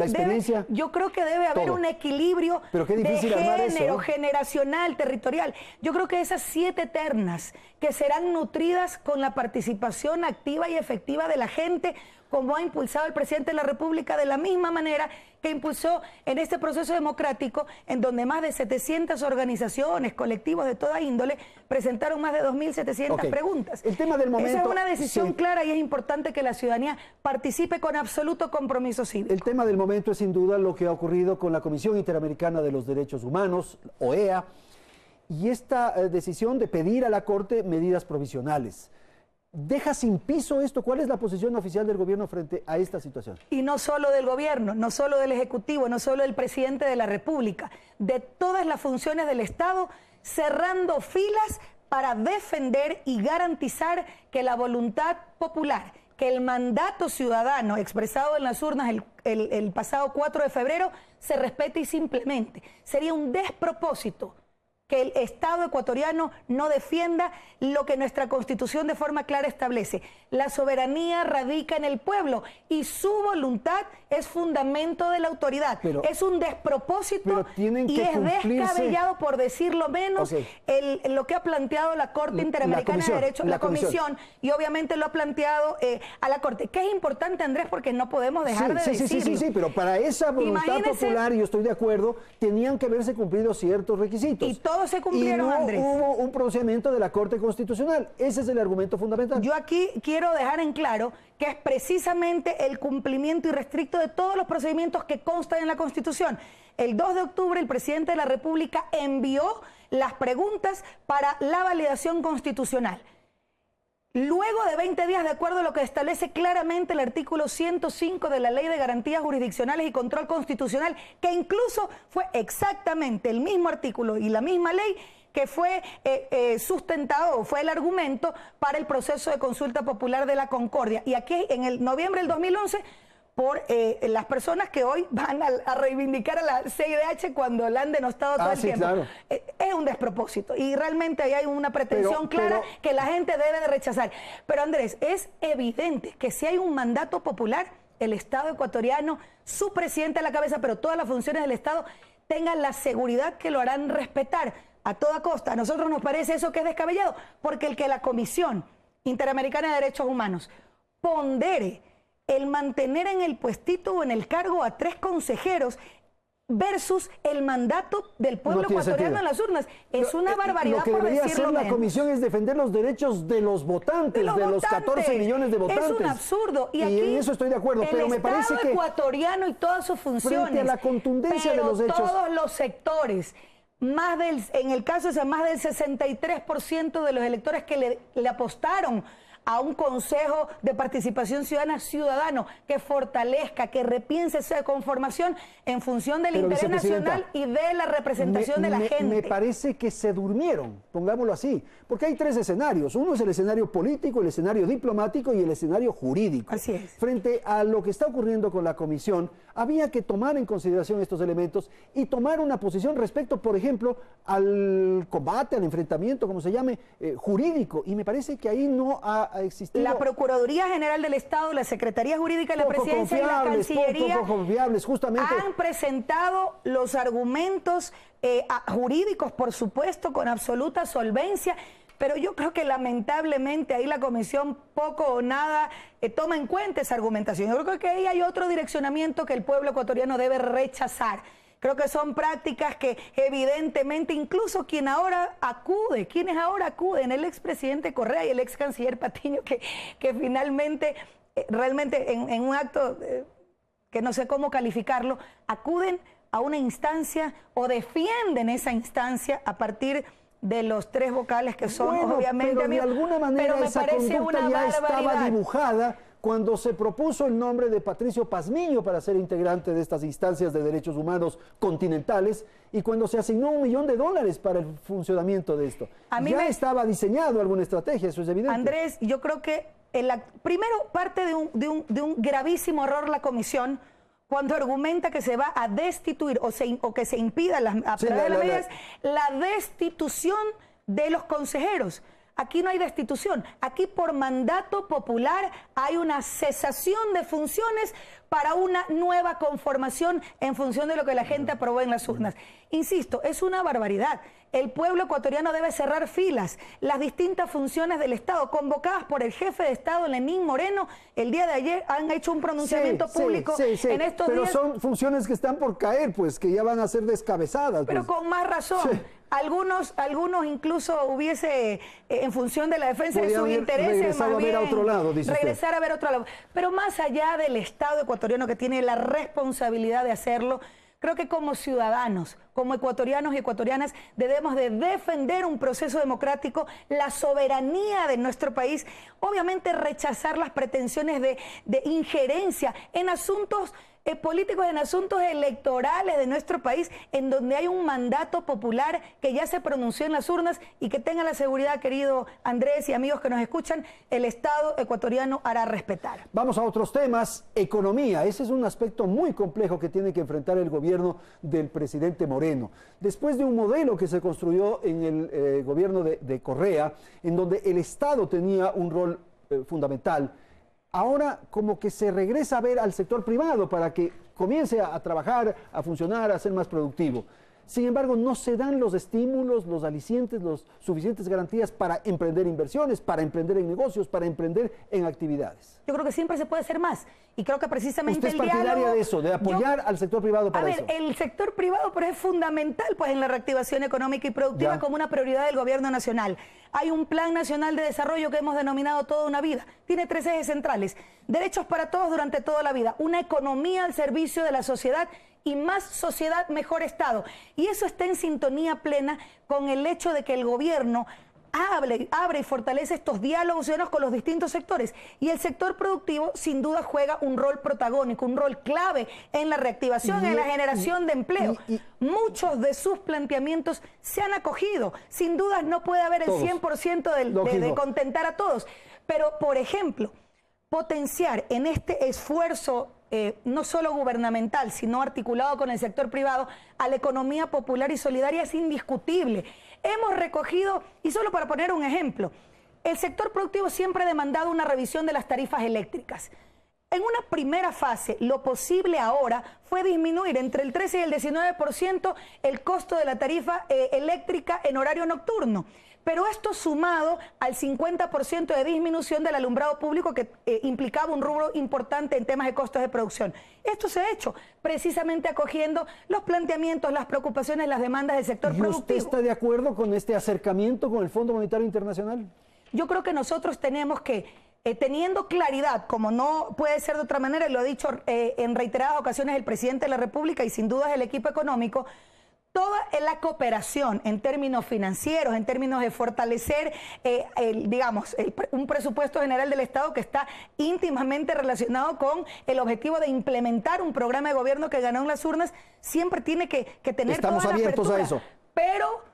Speaker 2: debe haber un equilibrio de género, generacional, territorial. Yo creo que esas 7 ternas que serán nutridas con la participación activa y efectiva de la gente, como ha impulsado el presidente de la República, de la misma manera que impulsó en este proceso democrático en donde más de 700 organizaciones, colectivos de toda índole, presentaron más de 2.700 preguntas.
Speaker 1: El tema del momento...
Speaker 2: Esa es una decisión clara y es importante que la ciudadanía participe con absoluto compromiso cívico.
Speaker 1: El tema del momento es sin duda lo que ha ocurrido con la Comisión Interamericana de los Derechos Humanos, OEA, y esta decisión de pedir a la Corte medidas provisionales. ¿Deja sin piso esto? ¿Cuál es la posición oficial del gobierno frente a esta situación?
Speaker 2: Y no solo del gobierno, no solo del Ejecutivo, no solo del presidente de la República, de todas las funciones del Estado, cerrando filas para defender y garantizar que la voluntad popular, que el mandato ciudadano expresado en las urnas el pasado 4 de febrero se respete y se implemente. Sería un despropósito que el Estado ecuatoriano no defienda lo que nuestra Constitución de forma clara establece. La soberanía radica en el pueblo y su voluntad es fundamento de la autoridad. Es un despropósito y es descabellado, por decirlo menos, lo que ha planteado la Corte Interamericana de Derechos, la Comisión, y obviamente lo ha planteado a la Corte. Que es importante, Andrés, porque no podemos dejar de decirlo.
Speaker 1: Sí, pero para esa voluntad popular, y yo estoy de acuerdo, tenían que haberse cumplido ciertos requisitos.
Speaker 2: Y todos se cumplieron, Andrés.
Speaker 1: Hubo un pronunciamiento de la Corte Constitucional. Ese es el argumento fundamental.
Speaker 2: Yo aquí quiero dejar en claro que es precisamente el cumplimiento irrestricto de todos los procedimientos que constan en la Constitución. El 2 de octubre el presidente de la República envió las preguntas para la validación constitucional. Luego de 20 días, de acuerdo a lo que establece claramente el artículo 105 de la Ley de Garantías Jurisdiccionales y Control Constitucional, que incluso fue exactamente el mismo artículo y la misma ley que fue sustentado, o fue el argumento para el proceso de consulta popular de la Concordia. Y aquí, en el noviembre del 2011, por las personas que hoy van a reivindicar a la CIDH cuando la han denostado todo el tiempo. Claro. Es un despropósito y realmente ahí hay una pretensión clara que la gente debe de rechazar. Pero Andrés, es evidente que si hay un mandato popular, el Estado ecuatoriano, su presidente a la cabeza, pero todas las funciones del Estado tengan la seguridad que lo harán respetar a toda costa. A nosotros nos parece eso que es descabellado, porque el que la Comisión Interamericana de Derechos Humanos pondere el mantener en el puestito o en el cargo a 3 consejeros versus el mandato del pueblo ecuatoriano en las urnas. Es una barbaridad,
Speaker 1: lo que
Speaker 2: por
Speaker 1: debería
Speaker 2: decirlo
Speaker 1: hacer
Speaker 2: menos.
Speaker 1: la comisión es defender los derechos de los votantes, de los 14 millones de votantes.
Speaker 2: Es un absurdo. Y aquí
Speaker 1: en eso estoy de acuerdo, pero me parece que
Speaker 2: el Estado ecuatoriano y todas sus funciones,
Speaker 1: frente a la contundencia de los hechos,
Speaker 2: todos los sectores, en el caso de más del 63% de los electores que le apostaron a un Consejo de Participación Ciudadano que fortalezca, que repiense esa conformación en función del interés nacional y de la representación de la gente.
Speaker 1: Me parece que se durmieron, pongámoslo así, porque hay 3 escenarios. Uno es el escenario político, el escenario diplomático y el escenario jurídico.
Speaker 2: Así es.
Speaker 1: Frente a lo que está ocurriendo con la Comisión, había que tomar en consideración estos elementos y tomar una posición respecto, por ejemplo, al combate, al enfrentamiento, como se llame, jurídico. Y me parece que ahí no ha existido...
Speaker 2: La Procuraduría General del Estado, la Secretaría Jurídica de la Presidencia y la Cancillería
Speaker 1: poco confiables, justamente
Speaker 2: han presentado los argumentos jurídicos, por supuesto, con absoluta solvencia, pero yo creo que lamentablemente ahí la Comisión poco o nada toma en cuenta esa argumentación. Yo creo que ahí hay otro direccionamiento que el pueblo ecuatoriano debe rechazar. Creo que son prácticas que evidentemente incluso quienes ahora acuden, el expresidente Correa y el ex canciller Patiño, que finalmente, realmente en un acto que no sé cómo calificarlo, acuden a una instancia o defienden esa instancia a partir de los 3 vocales que son obviamente...
Speaker 1: Pero de alguna manera esa conducta ya estaba dibujada cuando se propuso el nombre de Patricio Pazmiño para ser integrante de estas instancias de derechos humanos continentales y cuando se asignó $1 millón para el funcionamiento de esto. Estaba diseñado alguna estrategia, eso es evidente.
Speaker 2: Andrés, yo creo que primero parte de un gravísimo error la Comisión cuando argumenta que se va a destituir o que se impida la destitución de los consejeros. aquí no hay destitución, aquí por mandato popular hay una cesación de funciones para una nueva conformación en función de lo que la gente aprobó en las urnas. Insisto, es una barbaridad. El pueblo ecuatoriano debe cerrar filas. Las distintas funciones del Estado, convocadas por el jefe de Estado, Lenín Moreno, el día de ayer han hecho un pronunciamiento público en estos días.
Speaker 1: Pero son funciones que están por caer, pues, que ya van a ser descabezadas.
Speaker 2: Pero
Speaker 1: pues.
Speaker 2: con más razón. Sí. Algunos incluso hubiese, en función de la defensa de sus intereses, más bien, regresar a ver otro lado. Pero más allá del Estado ecuatoriano, que tiene la responsabilidad de hacerlo, creo que como ciudadanos, como ecuatorianos y ecuatorianas, debemos de defender un proceso democrático, la soberanía de nuestro país, obviamente rechazar las pretensiones de injerencia en asuntos políticos, en asuntos electorales de nuestro país, en donde hay un mandato popular que ya se pronunció en las urnas, y que tengan la seguridad, querido Andrés y amigos que nos escuchan, el Estado ecuatoriano hará respetar.
Speaker 1: Vamos a otros temas. Economía. Ese es un aspecto muy complejo que tiene que enfrentar el gobierno del presidente Moreno. Después de un modelo que se construyó en el gobierno de Correa, en donde el Estado tenía un rol fundamental, ahora como que se regresa a ver al sector privado para que comience a trabajar, a funcionar, a ser más productivo. Sin embargo, no se dan los estímulos, los alicientes, las suficientes garantías para emprender inversiones, para emprender en negocios, para emprender en actividades.
Speaker 2: Yo creo que siempre se puede hacer más, y creo que precisamente
Speaker 1: ¿Usted es partidaria de eso, de apoyar al sector privado para eso?
Speaker 2: A ver, el sector privado pero es fundamental, pues, en la reactivación económica y productiva como una prioridad del gobierno nacional. Hay un Plan Nacional de Desarrollo que hemos denominado Toda una Vida. Tiene 3 ejes centrales: derechos para todos durante toda la vida, una economía al servicio de la sociedad y más sociedad, mejor Estado. Y eso está en sintonía plena con el hecho de que el gobierno abre y fortalece estos diálogos ciudadanos con los distintos sectores. Y el sector productivo, sin duda, juega un rol protagónico, un rol clave en la reactivación, en la generación de empleo. Muchos de sus planteamientos se han acogido. Sin duda, no puede haber el 100% de contentar a todos. Pero, por ejemplo, potenciar en este esfuerzo no solo gubernamental, sino articulado con el sector privado, a la economía popular y solidaria es indiscutible. Hemos recogido, y solo para poner un ejemplo, el sector productivo siempre ha demandado una revisión de las tarifas eléctricas. En una primera fase, lo posible ahora fue disminuir entre el 13 y el 19% el costo de la tarifa eléctrica en horario nocturno. Pero esto sumado al 50% de disminución del alumbrado público, que implicaba un rubro importante en temas de costos de producción. Esto se ha hecho precisamente acogiendo los planteamientos, las preocupaciones, las demandas del sector productivo.
Speaker 1: ¿Y usted está de acuerdo con este acercamiento con el Fondo Monetario Internacional?
Speaker 2: Yo creo que nosotros tenemos que, teniendo claridad, como no puede ser de otra manera, y lo ha dicho en reiteradas ocasiones el presidente de la República y sin duda el equipo económico, toda la cooperación en términos financieros, en términos de fortalecer, un presupuesto general del Estado que está íntimamente relacionado con el objetivo de implementar un programa de gobierno que ganó en las urnas, siempre tiene que tener
Speaker 1: Estamos
Speaker 2: toda la
Speaker 1: abiertos
Speaker 2: apertura,
Speaker 1: a eso.
Speaker 2: pero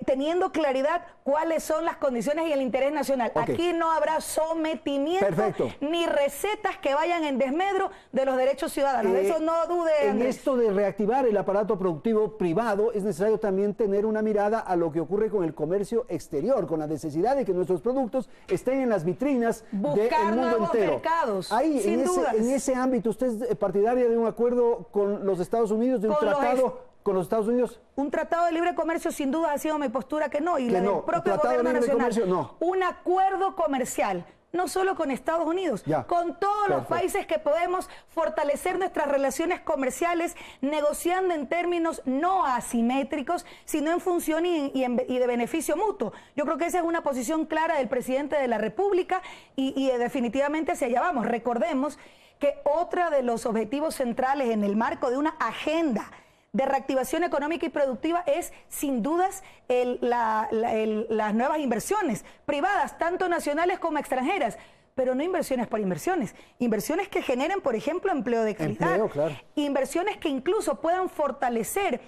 Speaker 2: teniendo claridad cuáles son las condiciones y el interés nacional. Aquí no habrá sometimiento ni recetas que vayan en desmedro de los derechos ciudadanos. De eso no dude, Andrés.
Speaker 1: En esto de reactivar el aparato productivo privado es necesario también tener una mirada a lo que ocurre con el comercio exterior, con la necesidad de que nuestros productos estén en las vitrinas del mundo entero.
Speaker 2: Mercados,
Speaker 1: ahí,
Speaker 2: sin dudas.
Speaker 1: En ese ámbito, ¿usted es partidaria de un acuerdo con los Estados Unidos, de un tratado con los Estados Unidos?
Speaker 2: Un tratado de libre comercio sin duda ha sido mi postura que no, y la del propio gobierno nacional. Un acuerdo comercial, no solo con Estados Unidos, con todos los países que podemos fortalecer nuestras relaciones comerciales, negociando en términos no asimétricos, sino en función y de beneficio mutuo. Yo creo que esa es una posición clara del presidente de la República y definitivamente hacia allá vamos. Recordemos que otro de los objetivos centrales en el marco de una agenda de reactivación económica y productiva es, sin dudas, las nuevas inversiones privadas, tanto nacionales como extranjeras, pero no inversiones por inversiones, inversiones que generen, por ejemplo, empleo de calidad, inversiones que incluso puedan fortalecer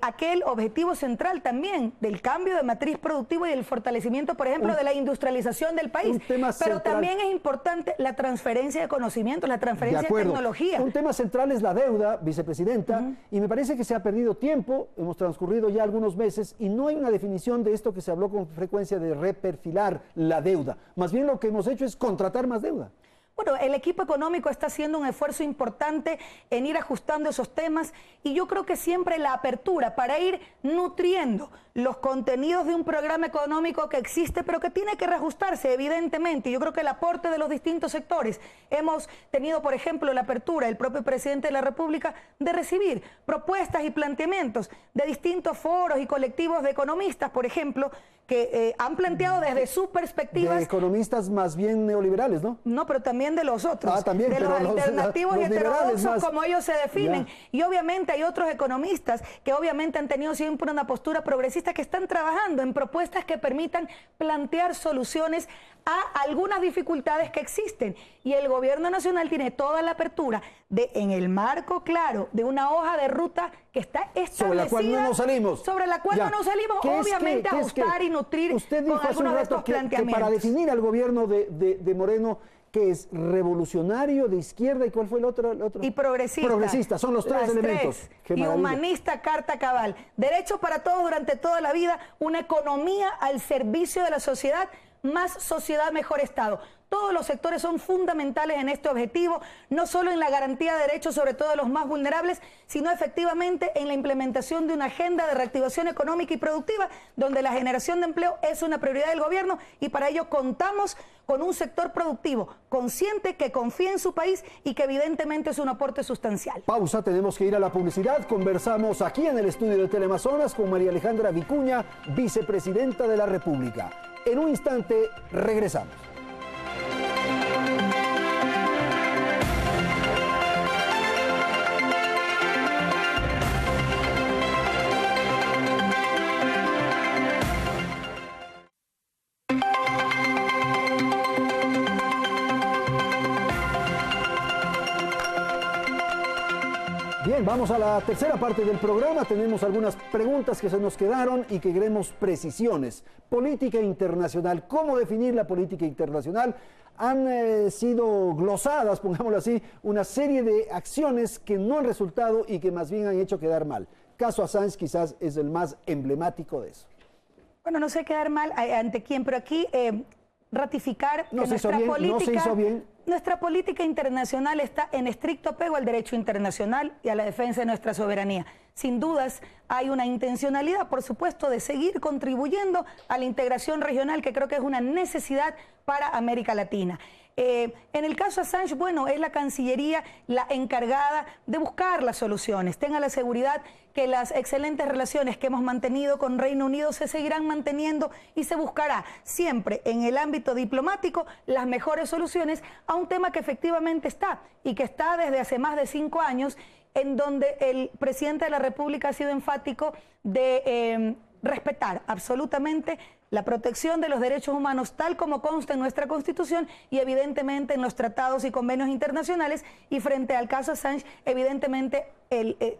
Speaker 2: aquel objetivo central también del cambio de matriz productiva y el fortalecimiento, por ejemplo, de la industrialización del país. Pero también es importante la transferencia de conocimientos, la transferencia de tecnología.
Speaker 1: Un tema central es la deuda, vicepresidenta, y me parece que se ha perdido tiempo, hemos transcurrido ya algunos meses y no hay una definición de esto que se habló con frecuencia de reperfilar la deuda. Más bien lo que hemos hecho es contratar más deuda.
Speaker 2: Bueno, el equipo económico está haciendo un esfuerzo importante en ir ajustando esos temas y yo creo que siempre la apertura para ir nutriendo los contenidos de un programa económico que existe, pero que tiene que reajustarse, evidentemente. Yo creo que el aporte de los distintos sectores. Hemos tenido, por ejemplo, la apertura del propio presidente de la República de recibir propuestas y planteamientos de distintos foros y colectivos de economistas, por ejemplo, que han planteado desde sus perspectivas...
Speaker 1: De economistas más bien neoliberales, ¿no?
Speaker 2: No, pero también de los otros.
Speaker 1: También,
Speaker 2: de los alternativos y heterodoxos,
Speaker 1: más...
Speaker 2: como ellos se definen.
Speaker 1: Ya.
Speaker 2: Y obviamente hay otros economistas que obviamente han tenido siempre una postura progresista que están trabajando en propuestas que permitan plantear soluciones a algunas dificultades que existen. Y el gobierno nacional tiene toda la apertura de, en el marco claro, de una hoja de ruta que está establecida.
Speaker 1: Sobre la cual no nos salimos.
Speaker 2: Sobre la cual no nos salimos, obviamente ajustar y nutrir
Speaker 1: usted dijo
Speaker 2: con
Speaker 1: hace un
Speaker 2: algunos de
Speaker 1: rato
Speaker 2: estos
Speaker 1: que
Speaker 2: planteamientos.
Speaker 1: para definir al gobierno de Moreno, que es revolucionario, de izquierda, ¿y cuál fue el otro?
Speaker 2: Y progresista.
Speaker 1: Progresista, son los tres elementos.
Speaker 2: Y humanista, carta cabal. Derechos para todos durante toda la vida, una economía al servicio de la sociedad, más sociedad, mejor Estado. Todos los sectores son fundamentales en este objetivo, no solo en la garantía de derechos, sobre todo de los más vulnerables, sino efectivamente en la implementación de una agenda de reactivación económica y productiva, donde la generación de empleo es una prioridad del gobierno y para ello contamos con un sector productivo consciente, que confía en su país y que evidentemente es un aporte sustancial.
Speaker 1: Pausa, tenemos que ir a la publicidad. Conversamos aquí en el estudio de Teleamazonas con María Alejandra Vicuña, vicepresidenta de la República. En un instante regresamos. Bien, vamos a la tercera parte del programa. Tenemos algunas preguntas que se nos quedaron y que queremos precisiones. Política internacional. ¿Cómo definir la política internacional? Han sido glosadas, pongámoslo así, una serie de acciones que no han resultado y que más bien han hecho quedar mal. Caso Assange quizás es el más emblemático de eso.
Speaker 2: Bueno, no sé quedar mal ante quién, pero aquí ratificar que nuestra política internacional está en estricto apego al derecho internacional y a la defensa de nuestra soberanía. Sin dudas, hay una intencionalidad, por supuesto, de seguir contribuyendo a la integración regional, que creo que es una necesidad para América Latina. En el caso Assange, bueno, es la Cancillería la encargada de buscar las soluciones. Tenga la seguridad que las excelentes relaciones que hemos mantenido con Reino Unido se seguirán manteniendo y se buscará siempre en el ámbito diplomático las mejores soluciones a un tema que efectivamente está y que está desde hace más de 5 años, en donde el presidente de la República ha sido enfático de respetar absolutamente la protección de los derechos humanos tal como consta en nuestra Constitución y evidentemente en los tratados y convenios internacionales, y frente al caso Assange evidentemente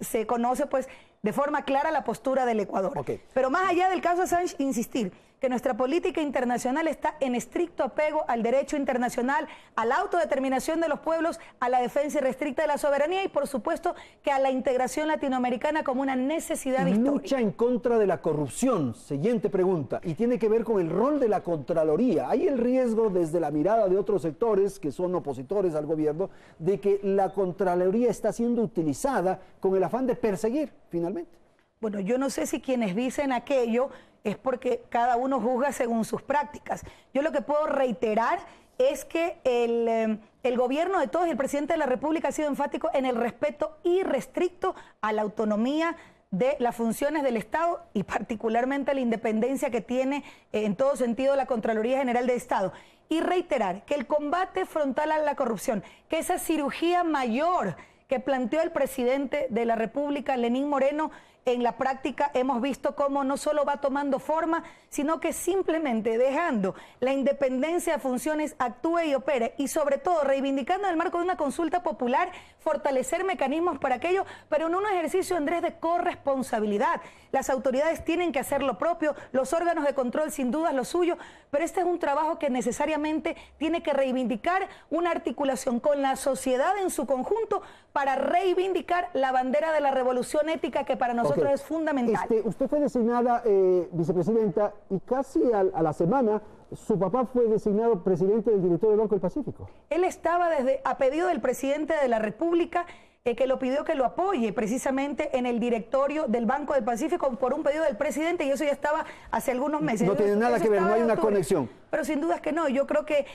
Speaker 2: se conoce pues de forma clara la postura del Ecuador. Pero más allá del caso Assange, insistir que nuestra política internacional está en estricto apego al derecho internacional, a la autodeterminación de los pueblos, a la defensa irrestricta de la soberanía y por supuesto que a la integración latinoamericana como una necesidad histórica.
Speaker 1: Lucha en contra de la corrupción, siguiente pregunta, y tiene que ver con el rol de la Contraloría. Hay el riesgo desde la mirada de otros sectores que son opositores al gobierno de que la Contraloría está siendo utilizada con el afán de perseguir finalmente.
Speaker 2: Bueno, yo no sé si quienes dicen aquello es porque cada uno juzga según sus prácticas. Yo lo que puedo reiterar es que el gobierno de todos y el presidente de la República ha sido enfático en el respeto irrestricto a la autonomía de las funciones del Estado y particularmente a la independencia que tiene en todo sentido la Contraloría General del Estado. Y reiterar que el combate frontal a la corrupción, que esa cirugía mayor que planteó el presidente de la República, Lenín Moreno, en la práctica hemos visto cómo no solo va tomando forma, sino que simplemente dejando la independencia de funciones actúe y opere, y sobre todo reivindicando en el marco de una consulta popular, fortalecer mecanismos para aquello, pero en un ejercicio, Andrés, de corresponsabilidad. Las autoridades tienen que hacer lo propio, los órganos de control sin duda lo suyo, pero este es un trabajo que necesariamente tiene que reivindicar una articulación con la sociedad en su conjunto para reivindicar la bandera de la revolución ética que para nosotros es fundamental.
Speaker 1: Usted fue designada vicepresidenta y casi a la semana su papá fue designado presidente del directorio del Banco del Pacífico.
Speaker 2: Él estaba a pedido del presidente de la República, que lo pidió que lo apoye precisamente en el directorio del Banco del Pacífico por un pedido del presidente, y eso ya estaba hace algunos meses.
Speaker 1: No tiene nada que ver, no hay una conexión.
Speaker 2: Pero sin duda es que no. Yo creo que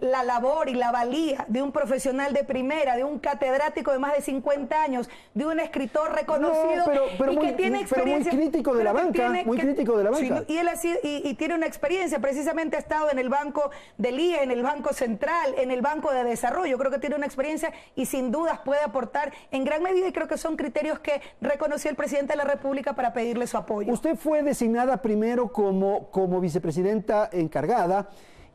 Speaker 2: la labor y la valía de un profesional de primera, de un catedrático de más de 50 años, de un escritor reconocido
Speaker 1: pero
Speaker 2: y
Speaker 1: muy,
Speaker 2: que tiene experiencia.
Speaker 1: Pero muy crítico de la banca, crítico de la banca.
Speaker 2: Sí, y él y tiene una experiencia, precisamente ha estado en el Banco del IE, en el Banco Central, en el Banco de Desarrollo. Creo que tiene una experiencia y sin dudas puede aportar en gran medida, y creo que son criterios que reconoció el presidente de la República para pedirle su apoyo.
Speaker 1: Usted fue designada primero como vicepresidenta encargada,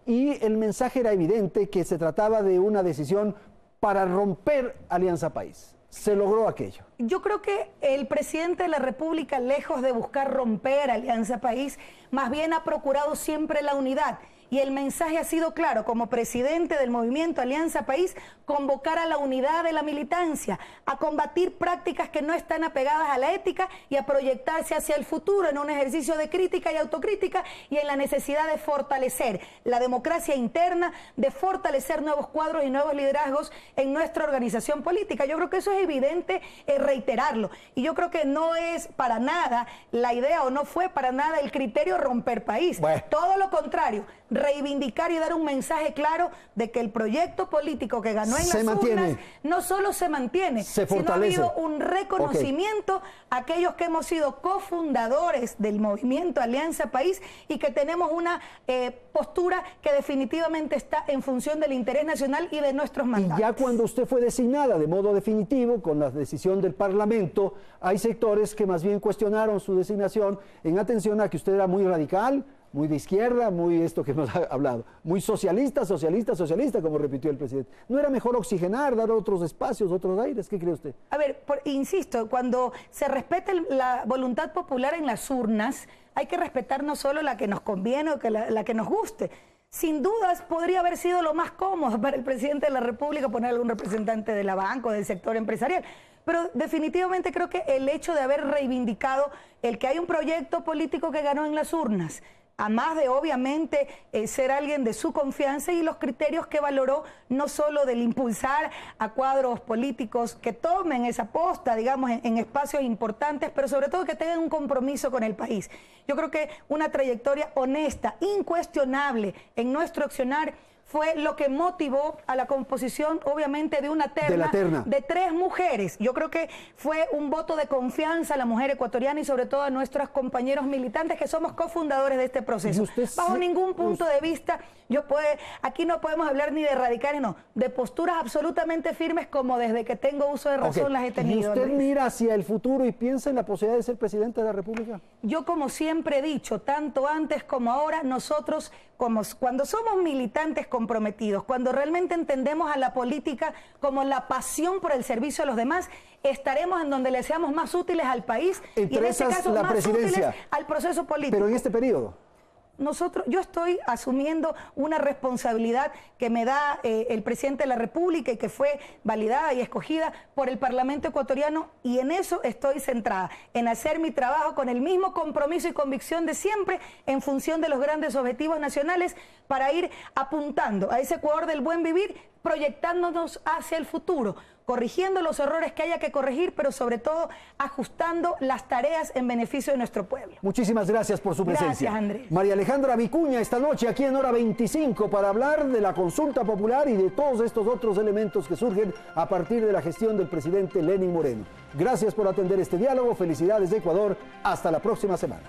Speaker 1: y el mensaje era evidente que se trataba de una decisión para romper Alianza País. ¿Se logró aquello?
Speaker 2: Yo creo que el presidente de la República, lejos de buscar romper Alianza País, más bien ha procurado siempre la unidad. Y el mensaje ha sido claro: como presidente del movimiento Alianza País, convocar a la unidad de la militancia, a combatir prácticas que no están apegadas a la ética y a proyectarse hacia el futuro en un ejercicio de crítica y autocrítica, y en la necesidad de fortalecer la democracia interna, de fortalecer nuevos cuadros y nuevos liderazgos en nuestra organización política. Yo creo que eso es evidente reiterarlo, y yo creo que no es para nada la idea, o no fue para nada el criterio romper país. Bueno. Todo lo contrario, reivindicar y dar un mensaje claro de que el proyecto político que ganó en las urnas no solo se mantiene, sino ha habido un reconocimiento a aquellos que hemos sido cofundadores del movimiento Alianza País y que tenemos una postura que definitivamente está en función del interés nacional y de nuestros mandatos.
Speaker 1: Y ya cuando usted fue designada de modo definitivo con la decisión del Parlamento, hay sectores que más bien cuestionaron su designación en atención a que usted era muy radical, muy de izquierda, muy esto que hemos hablado, muy socialista, como repitió el presidente. ¿No era mejor oxigenar, dar otros espacios, otros aires? ¿Qué cree usted?
Speaker 2: A ver, insisto, cuando se respete la voluntad popular en las urnas, hay que respetar no solo la que nos conviene o la que nos guste. Sin dudas podría haber sido lo más cómodo para el presidente de la República poner algún representante de la banca o del sector empresarial. Pero definitivamente creo que el hecho de haber reivindicado el que hay un proyecto político que ganó en las urnas, a más de obviamente ser alguien de su confianza, y los criterios que valoró, no solo del impulsar a cuadros políticos que tomen esa posta, digamos, en espacios importantes, pero sobre todo que tengan un compromiso con el país. Yo creo que una trayectoria honesta, incuestionable en nuestro accionar, fue lo que motivó a la composición, obviamente, de una terna de 3 mujeres. Yo creo que fue un voto de confianza a la mujer ecuatoriana y sobre todo a nuestros compañeros militantes que somos cofundadores de este proceso. Bajo ningún punto de vista, aquí no podemos hablar ni de radicales, no, de posturas absolutamente firmes, como desde que tengo uso de razón las he tenido.
Speaker 1: ¿Y usted mira hacia el futuro y piensa en la posibilidad de ser presidente de la República?
Speaker 2: Yo, como siempre he dicho, tanto antes como ahora, nosotros, cuando somos militantes comprometidos, cuando realmente entendemos a la política como la pasión por el servicio a los demás, estaremos en donde le seamos más útiles al país y en este caso más útiles al proceso político.
Speaker 1: Pero en este periodo.
Speaker 2: Yo estoy asumiendo una responsabilidad que me da el presidente de la República y que fue validada y escogida por el Parlamento ecuatoriano, y en eso estoy centrada, en hacer mi trabajo con el mismo compromiso y convicción de siempre, en función de los grandes objetivos nacionales, para ir apuntando a ese Ecuador del buen vivir, proyectándonos hacia el futuro, corrigiendo los errores que haya que corregir, pero sobre todo ajustando las tareas en beneficio de nuestro pueblo.
Speaker 1: Muchísimas gracias por su presencia.
Speaker 2: Gracias, Andrés.
Speaker 1: María Alejandra Vicuña, esta noche aquí en Hora 25 para hablar de la consulta popular y de todos estos otros elementos que surgen a partir de la gestión del presidente Lenín Moreno. Gracias por atender este diálogo. Felicidades de Ecuador. Hasta la próxima semana.